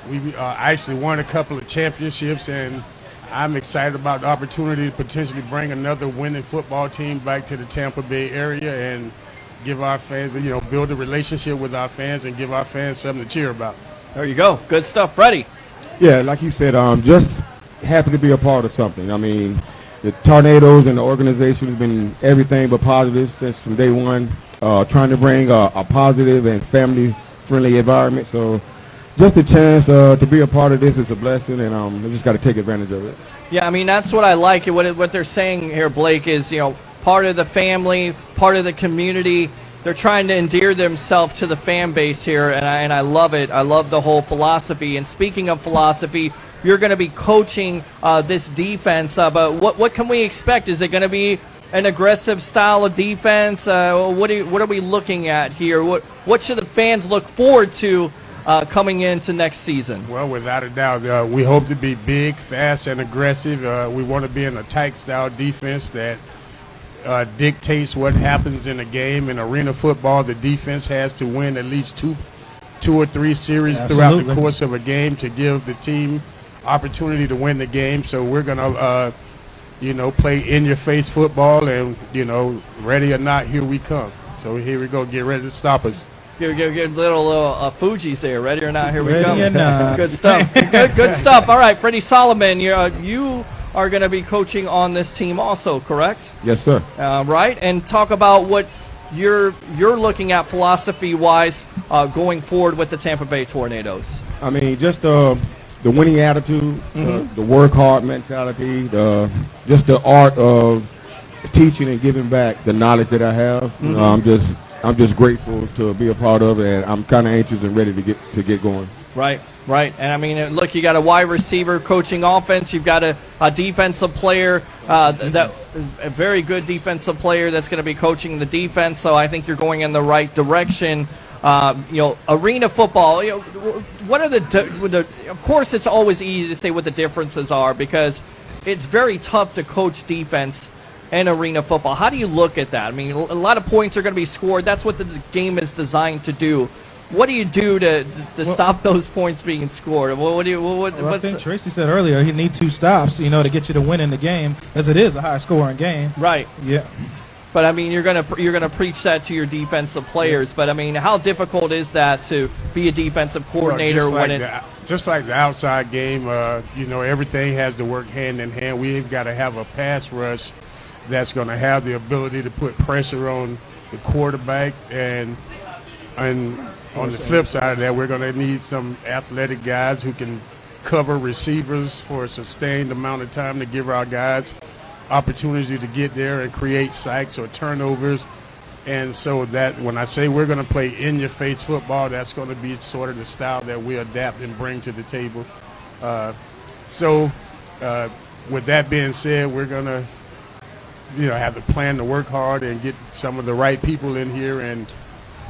we actually won a couple of championships, and I'm excited about the opportunity to potentially bring another winning football team back to the Tampa Bay area and give our fans, build a relationship with our fans and give our fans something to cheer about. There you go. Good stuff. Freddie. Yeah, like you said, just happy to be a part of something. I mean, the Tornadoes and the organization has been everything but positive since from day one, trying to bring a positive and family-friendly environment. So just a chance to be a part of this is a blessing, and I just got to take advantage of it. Yeah, I mean, that's what I like. What they're saying here, Blake, is, part of the family, part of the community. They're trying to endear themselves to the fan base here, and I love it. I love the whole philosophy. And speaking of philosophy, you're going to be coaching this defense. But what can we expect? Is it going to be an aggressive style of defense? What are we looking at here? What should the fans look forward to coming into next season? Well, without a doubt, we hope to be big, fast, and aggressive. We want to be in a tight-style defense that dictates what happens in a game. In arena football, the defense has to win at least two or three series throughout the course of a game to give the team opportunity to win the game. So we're going to, play in-your-face football, and, ready or not, here we come. So here we go. Get ready to stop us. Get little Fuji's there. Ready or not, here we Ready come. or not. Good stuff. Good stuff. All right, Freddie Solomon, you are going to be coaching on this team also, correct? Yes, sir. Right, and talk about what you're looking at philosophy-wise going forward with the Tampa Bay Tornadoes. I mean, just the winning attitude, the work hard mentality, just the art of teaching and giving back the knowledge that I have. I'm just grateful to be a part of it, and I'm kind of anxious and ready to get going. Right. And I mean, look, you got a wide receiver coaching offense. You've got a defensive player, that's a very good defensive player that's going to be coaching the defense. So I think you're going in the right direction. Arena football. What are the? Of course, it's always easy to say what the differences are because it's very tough to coach defense and arena football. How do you look at that? I mean, a lot of points are going to be scored. That's what the game is designed to do. What do you do to stop those points being scored? I think Tracy said earlier he need 2 stops, to get you to win in the game, as it is a high-scoring game. Right. Yeah. But I mean, you're gonna preach that to your defensive players. But I mean, how difficult is that to be a defensive coordinator just like the outside game? Everything has to work hand in hand. We've got to have a pass rush that's going to have the ability to put pressure on the quarterback, and on the flip side of that, we're going to need some athletic guys who can cover receivers for a sustained amount of time to give our guys opportunity to get there and create sacks or turnovers. And so that when I say we're going to play in-your-face football, that's going to be sort of the style that we adapt and bring to the table. With that being said, we're going to have the plan to work hard and get some of the right people in here and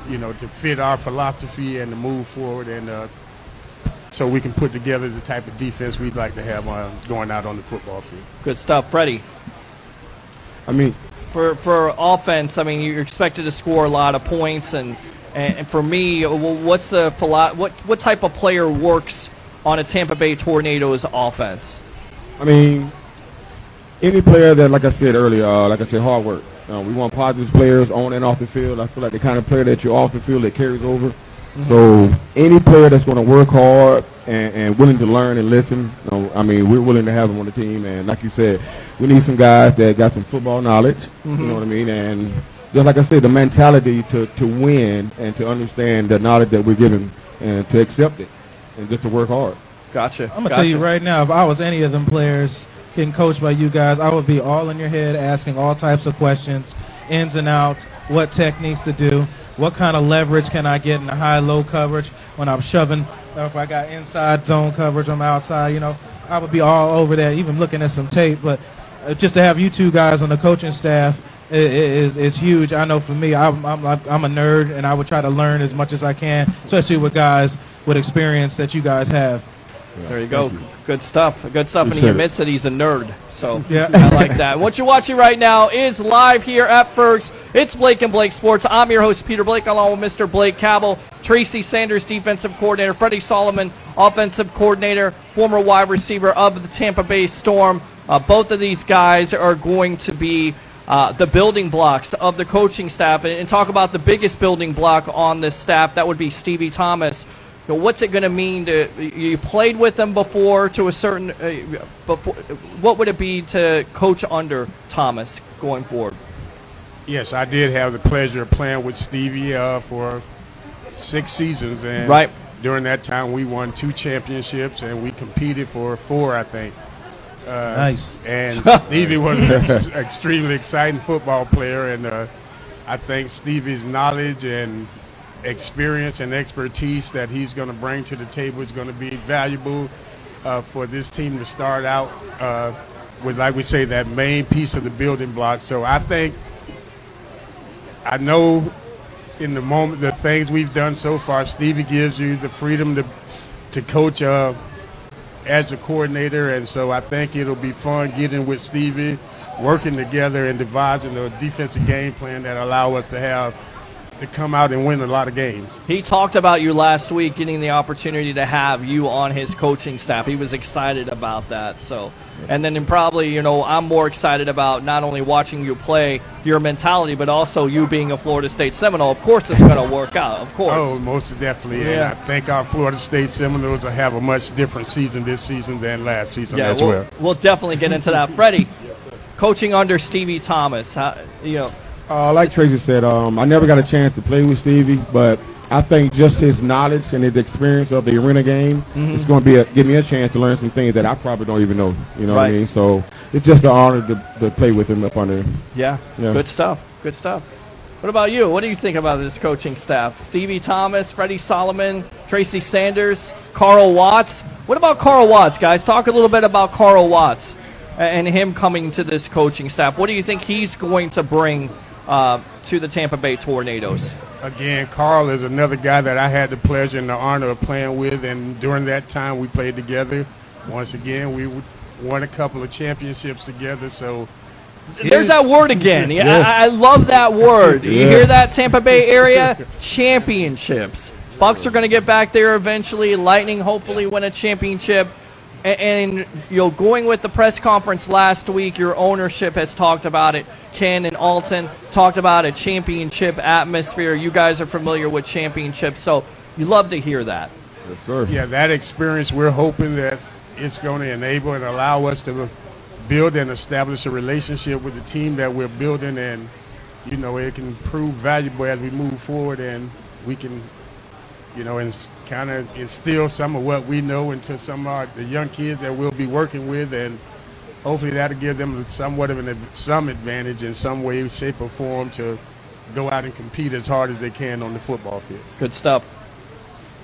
to fit our philosophy and to move forward, and so we can put together the type of defense we'd like to have going out on the football field. Good stuff, Freddie. I mean, For offense, I mean, you're expected to score a lot of points, and for me, what's the what type of player works on a Tampa Bay Tornadoes offense? I mean, any player that, like I said earlier, hard work. We want positive players on and off the field. I feel like the kind of player that you're off the field that carries over. Mm-hmm. So any player that's going to work hard and willing to learn and listen, I mean, we're willing to have them on the team. And like you said, we need some guys that got some football knowledge. Mm-hmm. You know what I mean? And just like I said, the mentality to win and to understand the knowledge that we're given and to accept it and just to work hard. Gotcha. I'm going to tell you right now, if I was any of them players getting coached by you guys, I would be all in your head asking all types of questions, ins and outs, what techniques to do, what kind of leverage can I get in the high-low coverage when I'm shoving, if I got inside zone coverage, I'm outside, I would be all over that, even looking at some tape. But just to have you two guys on the coaching staff is huge. I know for me, I'm a nerd, and I would try to learn as much as I can, especially with guys with experience that you guys have. There you go. Good stuff. Good stuff. And he admits that he's a nerd. So yeah. I like that. What you're watching right now is live here at Fergs. It's Blake and Blake Sports. I'm your host, Peter Blake, along with Mr. Blake Cabell, Tracy Sanders, defensive coordinator, Freddie Solomon, offensive coordinator, former wide receiver of the Tampa Bay Storm. Both of these guys are going to be the building blocks of the coaching staff. And talk about the biggest building block on this staff, that would be Stevie Thomas. What's it going to mean you played with him before to a certain what would it be to coach under Thomas going forward? Yes, I did have the pleasure of playing with Stevie for 6 seasons, and right. During that time we won 2 championships and we competed for 4, I think. Nice. And Stevie was an extremely exciting football player, and I think Stevie's knowledge and experience and expertise that he's going to bring to the table is going to be valuable for this team to start out with, like we say, that main piece of the building block. So I know in the moment, the things we've done so far, Stevie gives you the freedom to coach as a coordinator, and so I think it'll be fun getting with Stevie, working together and devising a defensive game plan that allow us to come out and win a lot of games. He talked about you last week, getting the opportunity to have you on his coaching staff. He was excited about that. So, and then probably, I'm more excited about not only watching you play, your mentality, but also you being a Florida State Seminole. Of course it's going to work out, of course. Oh, most definitely. Yeah. And I think our Florida State Seminoles will have a much different season this season than last season as well. We'll definitely get into that. Freddie, coaching under Stevie Thomas, like Tracy said, I never got a chance to play with Stevie, but I think just his knowledge and his experience of the arena game is going to give me a chance to learn some things that I probably don't even know. You know what I mean? So it's just an honor to play with him up under. Yeah, good stuff. Good stuff. What about you? What do you think about this coaching staff? Stevie Thomas, Freddie Solomon, Tracy Sanders, Carl Watts. What about Carl Watts, guys? Talk a little bit about Carl Watts and him coming to this coaching staff. What do you think he's going to bring to the Tampa Bay Tornadoes? Again, Carl is another guy that I had the pleasure and the honor of playing with, and during that time we played together. Once again, we won a couple of championships together. So there's that word again. Yeah, I love that word. You hear that, Tampa Bay area? Championships. Bucs are going to get back there eventually. Lightning hopefully win a championship. And going with the press conference last week, your ownership has talked about it. Ken and Alton talked about a championship atmosphere. You guys are familiar with championships, so you love to hear that. Yes, sir. Yeah, that experience, we're hoping that it's going to enable and allow us to build and establish a relationship with the team that we're building, and it can prove valuable as we move forward, and we can and kind of instill some of what we know into some of the young kids that we'll be working with, and hopefully that'll give them somewhat of some advantage in some way, shape, or form to go out and compete as hard as they can on the football field. Good stuff.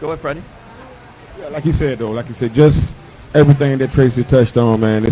Go ahead, Freddie. Yeah, like you said, just everything that Tracy touched on, man.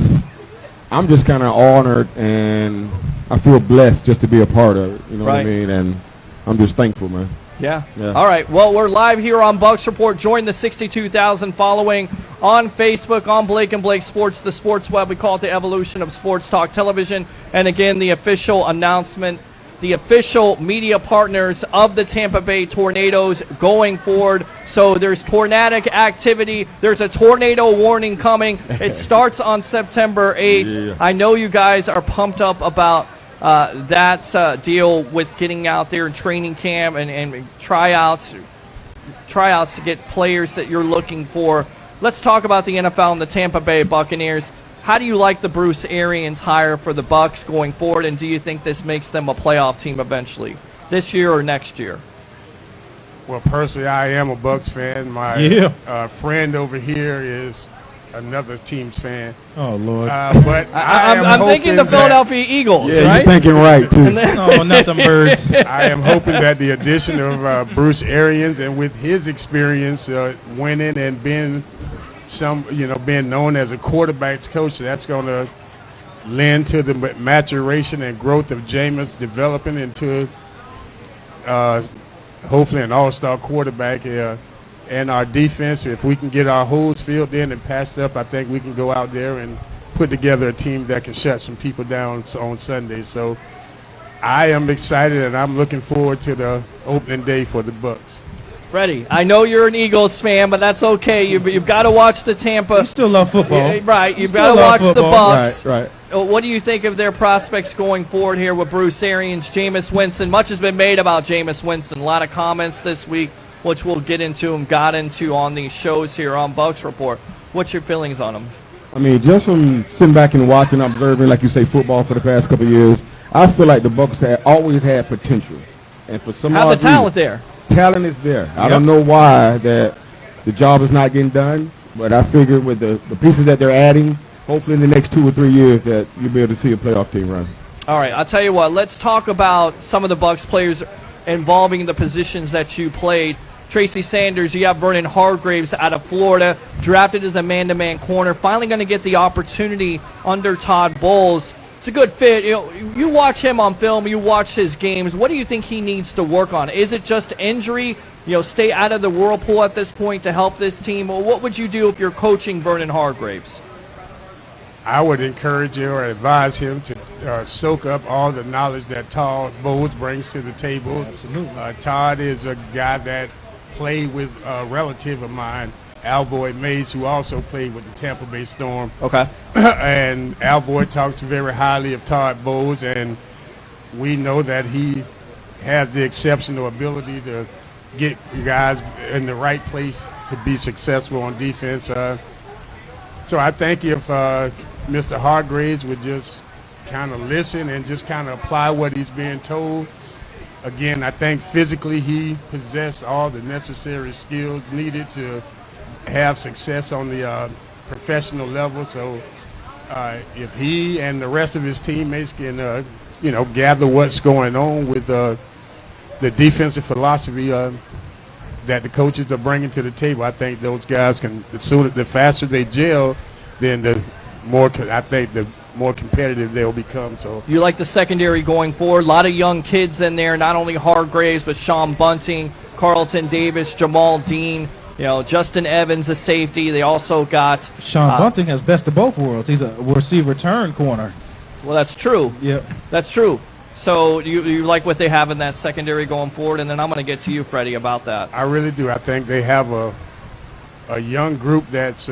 I'm just kind of honored, and I feel blessed just to be a part of it. You know what I mean? And I'm just thankful, man. Yeah. Yeah. All right. Well, we're live here on Bucs Report. Join the 62,000 following on Facebook, on Blake and Blake Sports, the sports web. We call it the evolution of sports talk television. And again, the official announcement, the official media partners of the Tampa Bay Tornadoes going forward. So there's tornadic activity. There's a tornado warning coming. It starts on September 8th. Yeah. I know you guys are pumped up about that deal with getting out there in training camp and tryouts to get players that you're looking for. Let's talk about the NFL and the Tampa Bay Buccaneers. How do you like the Bruce Arians hire for the Bucs going forward, and do you think this makes them a playoff team eventually, this year or next year? Well, personally, I am a Bucs fan. My friend over here is another team's fan. Oh, Lord. But I'm thinking the Philadelphia Eagles, Yeah, right? you're thinking right, too. Oh, not them birds. I am hoping that the addition of Bruce Arians, and with his experience winning and being being known as a quarterback's coach, that's going to lend to the maturation and growth of Jameis developing into hopefully an all-star quarterback. And our defense, if we can get our holes filled in and patched up, I think we can go out there and put together a team that can shut some people down on Sunday. So I am excited, and I'm looking forward to the opening day for the Bucs. Freddie, I know you're an Eagles fan, but that's okay. You've got to watch the Tampa. You still love football. Yeah, right. You've Still got to love watch the football. Bucs. Right. What do you think of their prospects going forward here with Bruce Arians, Jameis Winston? Much has been made about Jameis Winston. A lot of comments this week, which we'll get into and got into on these shows here on Bucs Report. What's your feelings on him? I mean, just from sitting back and watching, observing, like you say, football for the past couple of years, I feel like the Bucs have always had potential. And for some How the odd talent reason, there? talent is there. I don't know why that the job is not getting done, but I figure with the pieces that they're adding, hopefully in the next 2 or 3 years that you'll be able to see a playoff team run. All right, I'll tell you what. Let's talk about some of the Bucs players involving the positions that you played. Tracy Sanders, you have Vernon Hargreaves out of Florida, drafted as a man-to-man corner, finally going to get the opportunity under Todd Bowles. It's a good fit. You watch him on film, you watch his games. What do you think he needs to work on? Is it just injury? Stay out of the whirlpool at this point to help this team? Or what would you do if you're coaching Vernon Hargreaves? I would encourage you or advise him to soak up all the knowledge that Todd Bowles brings to the table. Absolutely. Todd is a guy that played with a relative of mine, Alboy Mays, who also played with the Tampa Bay Storm. Okay. And Alboy talks very highly of Todd Bowles, and we know that he has the exceptional ability to get guys in the right place to be successful on defense. So I think if Mr. Hargreaves would just kind of listen and just kind of apply what he's being told. Again, I think physically he possessed all the necessary skills needed to have success on the professional level. So if he and the rest of his teammates can, gather what's going on with the defensive philosophy that the coaches are bringing to the table, I think those guys can, the faster they gel, then the more competitive they'll become. So You like the secondary going forward. A lot of young kids in there, not only Hargreaves, but Sean Bunting, Carlton Davis, Jamal Dean, Justin Evans, a safety. They also got Sean Bunting has best of both worlds. He's a receiver turn corner. Well, that's true. Yep. That's true. So you like what they have in that secondary going forward, and then I'm going to get to you, Freddie, about that. I really do. I think they have a young group that's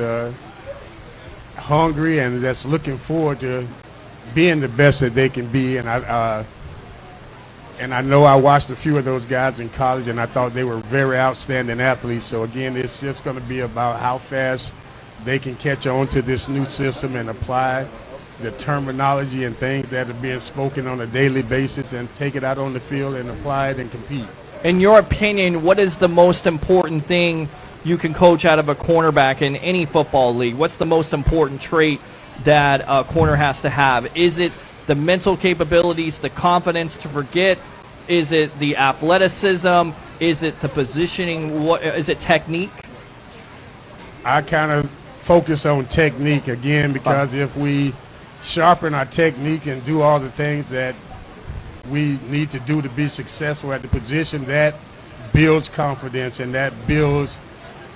hungry and that's looking forward to being the best that they can be. And I know I watched a few of those guys in college, and I thought they were very outstanding athletes. So again, it's just going to be about how fast they can catch on to this new system and apply the terminology and things that are being spoken on a daily basis and take it out on the field and apply it and compete. In your opinion, what is the most important thing you can coach out of a cornerback in any football league? What's the most important trait that a corner has to have? Is it the mental capabilities, the confidence to forget? Is it the athleticism? Is it the positioning? What is it, technique? I kind of focus on technique again, because if we sharpen our technique and do all the things that we need to do to be successful at the position, that builds confidence, and that builds,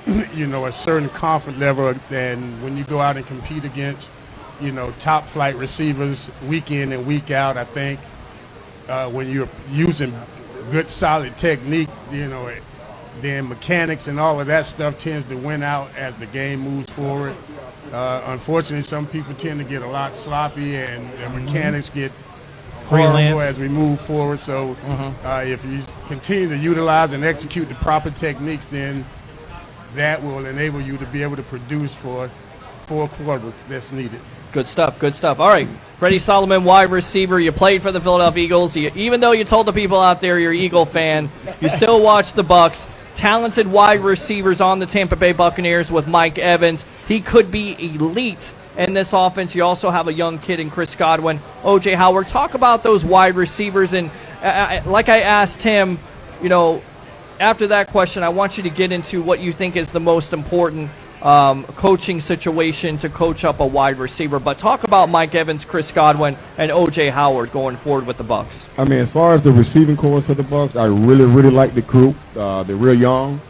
a certain confidence level. And when you go out and compete against, top flight receivers week in and week out, I think when you're using good solid technique, then mechanics and all of that stuff tends to win out as the game moves forward. Unfortunately, some people tend to get a lot sloppy, and the mechanics get horrible as we move forward. So if you continue to utilize and execute the proper techniques, then that will enable you to be able to produce for 4 quarters that's needed. Good stuff, good stuff. All right, Freddie Solomon, wide receiver. You played for the Philadelphia Eagles. Even though you told the people out there you're an Eagle fan, you still watch the Bucs. Talented wide receivers on the Tampa Bay Buccaneers with Mike Evans. He could be elite in this offense. You also have a young kid in Chris Godwin. O.J. Howard, talk about those wide receivers. And like I asked him, after that question, I want you to get into what you think is the most important coaching situation to coach up a wide receiver. But talk about Mike Evans, Chris Godwin, and O.J. Howard going forward with the Bucs. I mean, as far as the receiving corps for the Bucs, I really, really like the group. They're real young.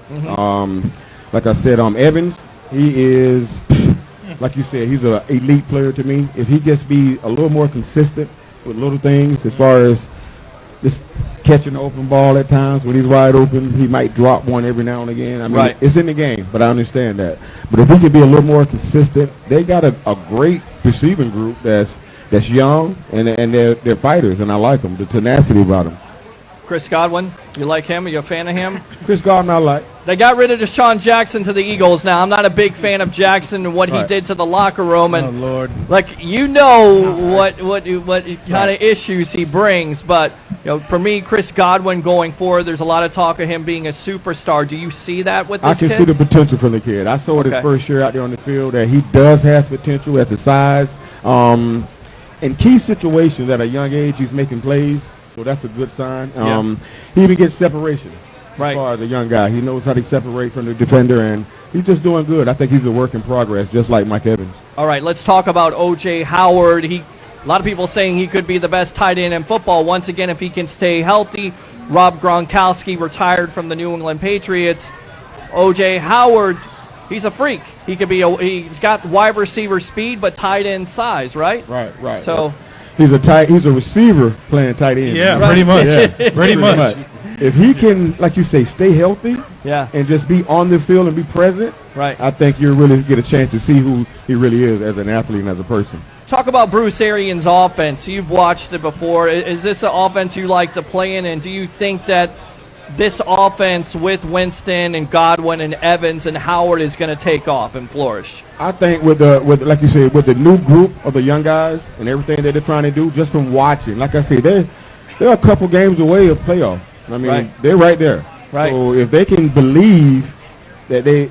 Like I said, Evans, he is, like you said, he's an elite player to me. If he gets be a little more consistent with little things, as far as just catching the open ball at times when he's wide open, he might drop one every now and again. I mean, it's in the game, but I understand that. But if he could be a little more consistent, they got a great receiving group that's young, and they're fighters, and I like them, the tenacity about them. Chris Godwin, you like him? Are you a fan of him? Chris Godwin, I like. They got rid of Deshaun Jackson to the Eagles. Now, I'm not a big fan of Jackson and what he did to the locker room. And, oh, Lord. what kind of issues he brings. But, for me, Chris Godwin going forward, there's a lot of talk of him being a superstar. Do you see that with this kid? I can see the potential from the kid. I saw it his first year out there on the field that he does have potential at the size. In key situations at a young age, he's making plays. So that's a good sign. He even gets separation as far as a young guy. He knows how to separate from the defender, and he's just doing good. I think he's a work in progress, just like Mike Evans. All right, let's talk about O.J. Howard. A lot of people saying he could be the best tight end in football. Once again, if he can stay healthy. Rob Gronkowski retired from the New England Patriots. O.J. Howard, he's a freak. He could be. He's got wide receiver speed, but tight end size, right? Right. So. He's a receiver playing tight end. Yeah, pretty much. Yeah, pretty much. If he can, like you say, stay healthy, and just be on the field and be present, I think you'll really get a chance to see who he really is as an athlete and as a person. Talk about Bruce Arians' offense. You've watched it before. Is this an offense you like to play in, and do you think that this offense with Winston and Godwin and Evans and Howard is going to take off and flourish? I think with like you said, with the new group of the young guys and everything that they're trying to do, just from watching, like I said, they're a couple games away of playoff. I mean, they're right there. Right. So if they can believe that they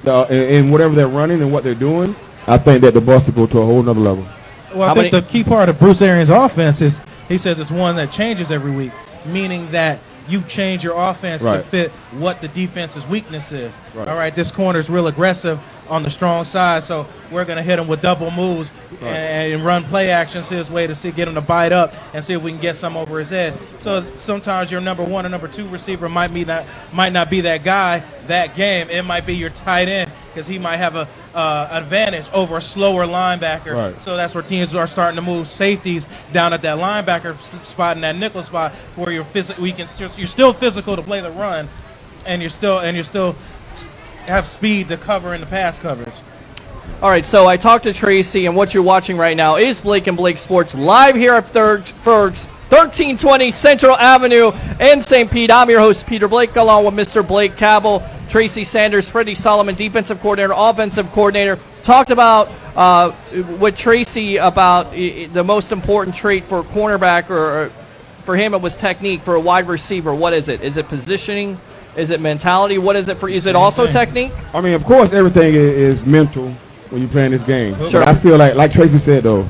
in whatever they're running and what they're doing, I think that the Bucs will go to a whole nother level. Well, I think the key part of Bruce Arians' offense is he says it's one that changes every week, meaning that you change your offense to fit what the defense's weakness is. All right, this corner is real aggressive on the strong side, so we're going to hit him with double moves and run play actions his way to get him to bite up and see if we can get some over his head. So sometimes your number 1 or number 2 receiver might not be that guy that game. It might be your tight end because he might have a advantage over a slower linebacker. So that's where teams are starting to move safeties down at that linebacker spot and that nickel spot where you're still physical to play the run, and you're still have speed to cover in the pass coverage. All right, so I talked to Tracy, and what you're watching right now is Blake and Blake Sports live here at Fergs, 1320 Central Avenue in St. Pete. I'm your host, Peter Blake, along with Mr. Blake Cabell, Tracy Sanders, Freddie Solomon, defensive coordinator, offensive coordinator. Talked about with Tracy about the most important trait for a cornerback, or for him it was technique. For a wide receiver, what is it? Is it positioning? Is it mentality? What is it for? Is it also technique? I mean, of course, everything is mental when you're playing this game. Sure. But I feel like Tracy said, though,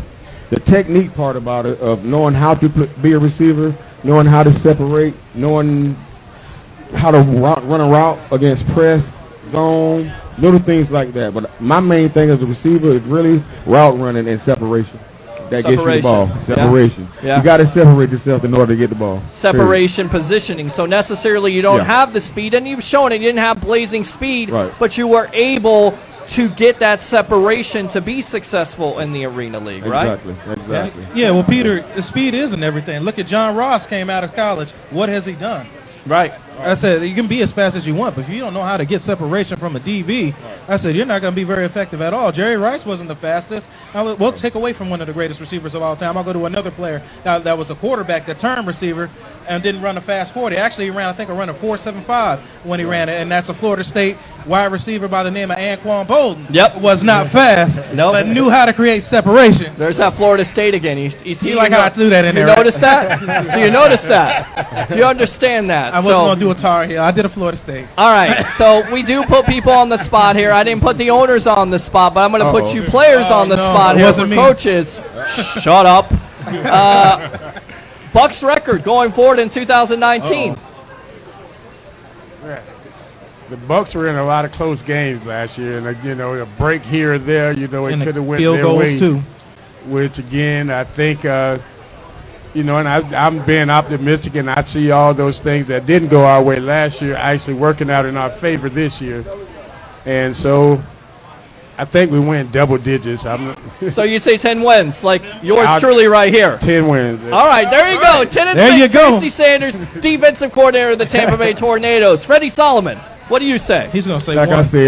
the technique part about it, of knowing how to be a receiver, knowing how to separate, knowing how to run a route against press, zone, little things like that. But my main thing as a receiver is really route running and separation. that gets you the ball. Separation. Yeah. You got to separate yourself in order to get the ball. Separation, positioning. So necessarily you don't have the speed, and you've shown it. You didn't have blazing speed, but you were able to get that separation to be successful in the Arena League, right? Exactly. Yeah, well, Peter, the speed isn't everything. Look at John Ross came out of college. What has he done? Right. I said, you can be as fast as you want, but if you don't know how to get separation from a DB, I said, you're not going to be very effective at all. Jerry Rice wasn't the fastest. We'll take away from one of the greatest receivers of all time. I'll go to another player that was a quarterback, that turned receiver, and didn't run a fast 40. Actually, he ran, I think, a 4.75 when he ran it, and that's a Florida State wide receiver by the name of Anquan Bolden. Yep. Was not fast, but knew how to create separation. There's that Florida State again. You see, you like how I threw that in there. You notice that? Do you notice that? Do you understand that? I wasn't going to do a Tar Heel. I did a Florida State. All right, so we do put people on the spot here. I didn't put the owners on the spot, but I'm going to put you players on the spot here for coaches. Shut up. Bucs record going forward in 2019. The Bucs were in a lot of close games last year, and a break here or there, it could have went field their goals way. Too. Which again, I think, and I'm being optimistic, and I see all those things that didn't go our way last year actually working out in our favor this year, and so I think we win double digits. So you say 10 wins, like yours truly right here. 10 wins. All right, there you go. 10-6. There you go. Tracy Sanders, defensive coordinator of the Tampa Bay Tornadoes. Freddie Solomon, what do you say? He's going to say like one. I say,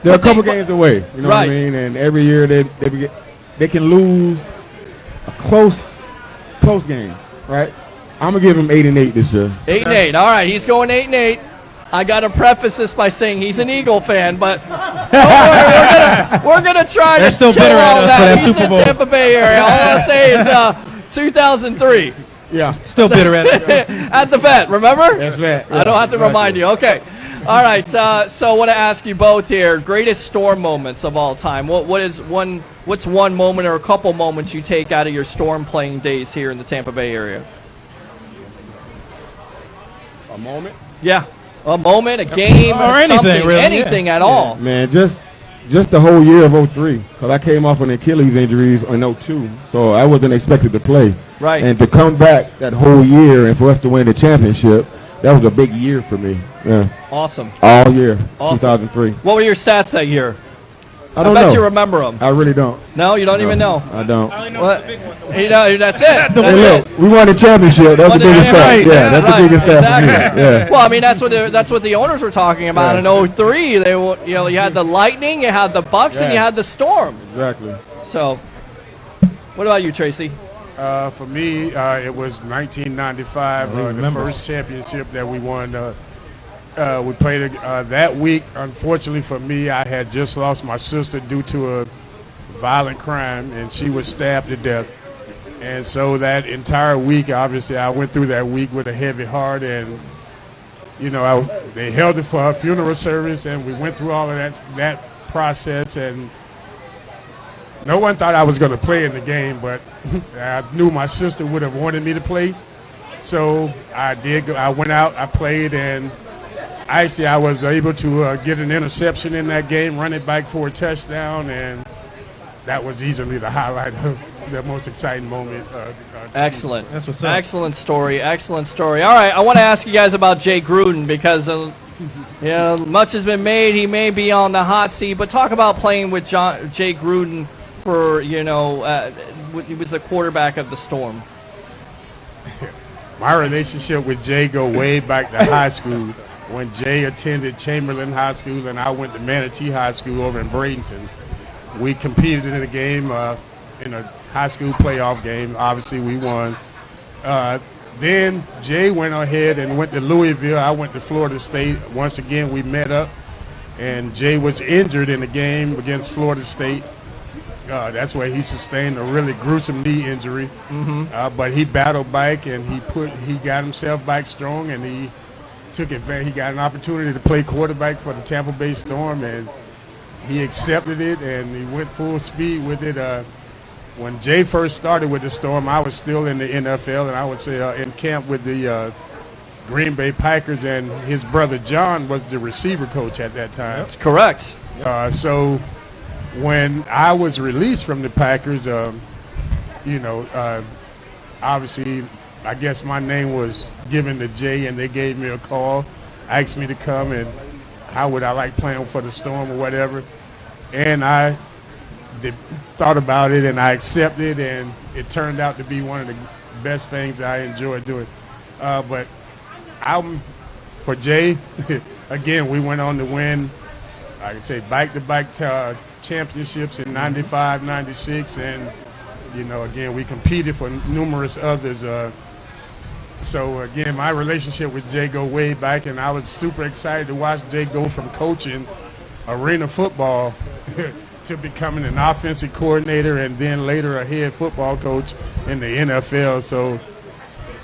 they're a couple games away. You know what I mean? And every year they can lose a close game, right? I'm gonna give him 8-8 this year. 8-8. All right, he's going 8-8. I got to preface this by saying he's an Eagle fan, but don't worry, we're gonna try to still kill bitter at all us for that. that He's Super in Bowl. Tampa Bay area. All I'll say is 2003 Yeah, Still bitter at it. at the vet. Remember? that's right. I don't have to remind you. Okay. All right. So I want to ask you both here: greatest storm moments of all time. What's one moment or a couple moments you take out of your storm playing days here in the Tampa Bay area? A moment. Yeah, a moment, a game, Or anything, something, really, anything at all. Man, just the whole year of 03, because I came off an Achilles injuries in 02, so I wasn't expected to play. Right. And to come back that whole year and for us to win the championship, that was a big year for me. Yeah. Awesome. All year, Awesome. 2003. What were your stats that year? I don't bet know. you remember them. I really don't. No, you don't even know. I don't. What? You know, that's it. Hey, That's look, we won the championship. That was the biggest stat. Yeah, that's the biggest stat for me. Yeah. Well, I mean, that's what the owners were talking about in 03. They were, you had the Lightning, you had the Bucs, and you had the Storm. Exactly. So, what about you, Tracy? For me, it was 1995, the first championship that we won. We played that week. Unfortunately for me, I had just lost my sister due to a violent crime, and she was stabbed to death. And so that entire week, obviously, I went through that week with a heavy heart, and they held it for her funeral service, and we went through all of that process, and no one thought I was going to play in the game, but I knew my sister would have wanted me to play. So I did. I went out, I played, and actually I was able to get an interception in that game, run it back for a touchdown, and that was easily the highlight of the most exciting moment. Excellent. That's what's up. Excellent story. Excellent story. All right, I want to ask you guys about Jay Gruden because much has been made. He may be on the hot seat, but talk about playing with Jay Gruden for he was the quarterback of the Storm. My relationship with Jay go way back to high school when Jay attended Chamberlain High School and I went to Manatee High School over in Bradenton. We competed in a game, in a high school playoff game. Obviously, we won. Then Jay went ahead and went to Louisville. I went to Florida State. Once again, we met up, and Jay was injured in the game against Florida State. That's where he sustained a really gruesome knee injury. Mm-hmm. But he battled back, and he got himself back strong, and he took advantage. He got an opportunity to play quarterback for the Tampa Bay Storm, and he accepted it, and he went full speed with it. When Jay first started with the Storm, I was still in the NFL, and I would say in camp with the Green Bay Packers, and his brother John was the receiver coach at that time. That's correct. So when I was released from the Packers, obviously, I guess my name was given to Jay, and they gave me a call, asked me to come, and how would I like playing for the Storm or whatever. And I thought about it, and I accepted, and it turned out to be one of the best things I enjoyed doing. But for Jay, again, we went on to win, like I say, back-to-back championships in 95, 96, and, again, we competed for numerous others. So, again, my relationship with Jay go way back, and I was super excited to watch Jay go from coaching arena football to becoming an offensive coordinator and then later a head football coach in the NFL. So,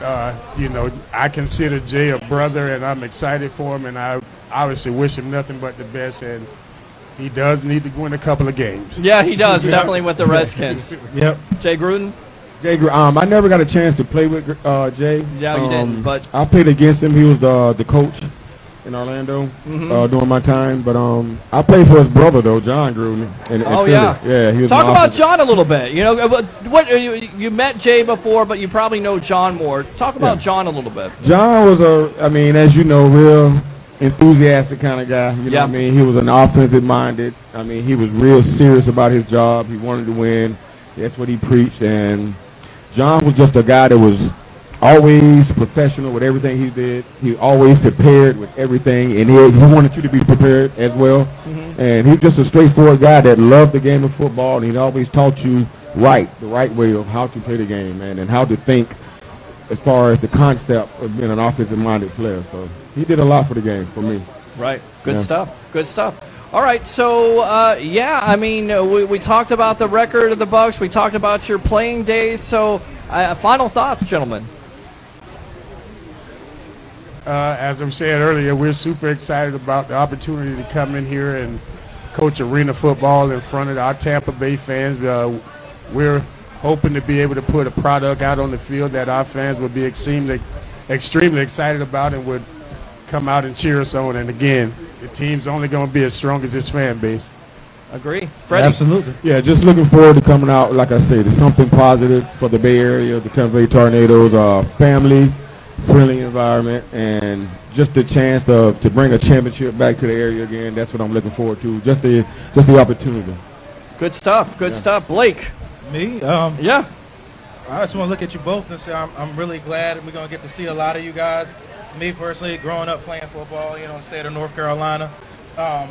I consider Jay a brother, and I'm excited for him, and I obviously wish him nothing but the best, and he does need to win a couple of games. Yeah, he does, definitely with the Redskins. Yep. Jay Gruden? I never got a chance to play with Jay. Yeah, you didn't, but I played against him. He was the coach in Orlando during my time. But I played for his brother, though, John Gruden. In Philly. Yeah, he was talk about John a little bit. You met Jay before, but you probably know John more. Talk about John a little bit. John was as you know, real enthusiastic kind of guy. You know what I mean? He was an offensive minded. I mean, he was real serious about his job. He wanted to win. That's what he preached. And John was just a guy that was always professional with everything he did. He always prepared with everything, and he wanted you to be prepared as well. And he was just a straightforward guy that loved the game of football, and he always taught you the right way of how to play the game, man, and how to think as far as the concept of being an offensive-minded player. So he did a lot for the game for me. Right. Good stuff. Good stuff. All right, so, we talked about the record of the Bucs. We talked about your playing days. So, final thoughts, gentlemen. As I said earlier, we're super excited about the opportunity to come in here and coach arena football in front of our Tampa Bay fans. We're hoping to be able to put a product out on the field that our fans would be extremely excited about and would come out and cheer us on. And, again, the team's only going to be as strong as its fan base. Agree. Freddie? Absolutely. Yeah, just looking forward to coming out, like I said, to something positive for the Bay Area, the Tampa Bay Tornadoes, family-friendly environment, and just the chance to bring a championship back to the area again. That's what I'm looking forward to, just the opportunity. Good stuff. Good stuff. Blake? Me? Yeah. I just want to look at you both and say I'm really glad we're going to get to see a lot of you guys. Me personally, growing up playing football, in the state of North Carolina, I'm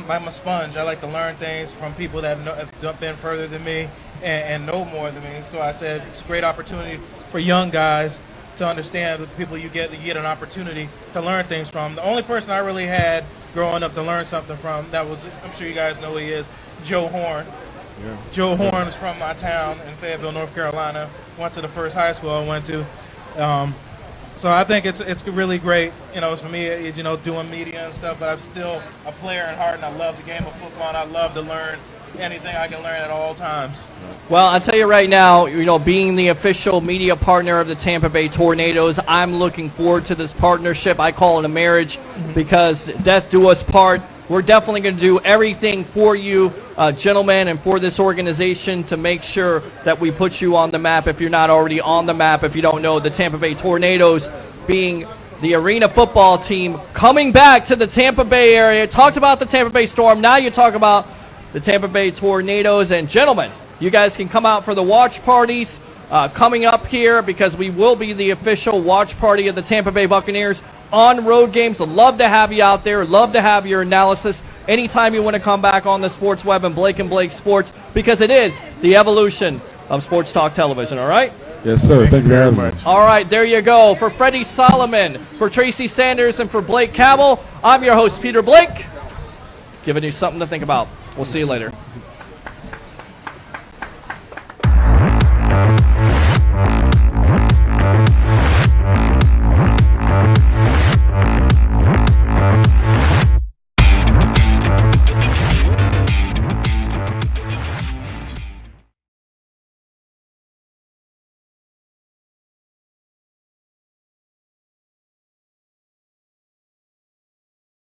a sponge. I like to learn things from people that have been further than me and know more than me. So I said it's a great opportunity for young guys to understand the people you get an opportunity to learn things from. The only person I really had growing up to learn something from, that was, I'm sure you guys know who he is, Joe Horn. Yeah. Joe Horn is from my town in Fayetteville, North Carolina. Went to the first high school I went to. So I think it's really great, for me, doing media and stuff, but I'm still a player at heart, and I love the game of football, and I love to learn anything I can learn at all times. Well, I'll tell you right now, being the official media partner of the Tampa Bay Tornadoes, I'm looking forward to this partnership. I call it a marriage because death do us part. We're definitely going to do everything for you, gentlemen, and for this organization to make sure that we put you on the map if you're not already on the map. If you don't know, the Tampa Bay Tornadoes being the arena football team coming back to the Tampa Bay area. Talked about the Tampa Bay Storm. Now you talk about the Tampa Bay Tornadoes. And, gentlemen, you guys can come out for the watch parties coming up here because we will be the official watch party of the Tampa Bay Buccaneers on road games. I'd love to have you out there. Love to have your analysis anytime you want to come back on the Sports Web and Blake Sports, because it is the evolution of sports talk television. All right? Yes, sir. Thank you very much. All right, there you go. For Freddie Solomon, for Tracy Sanders, and for Blake Cabell, I'm your host, Peter Blake, giving you something to think about. We'll see you later.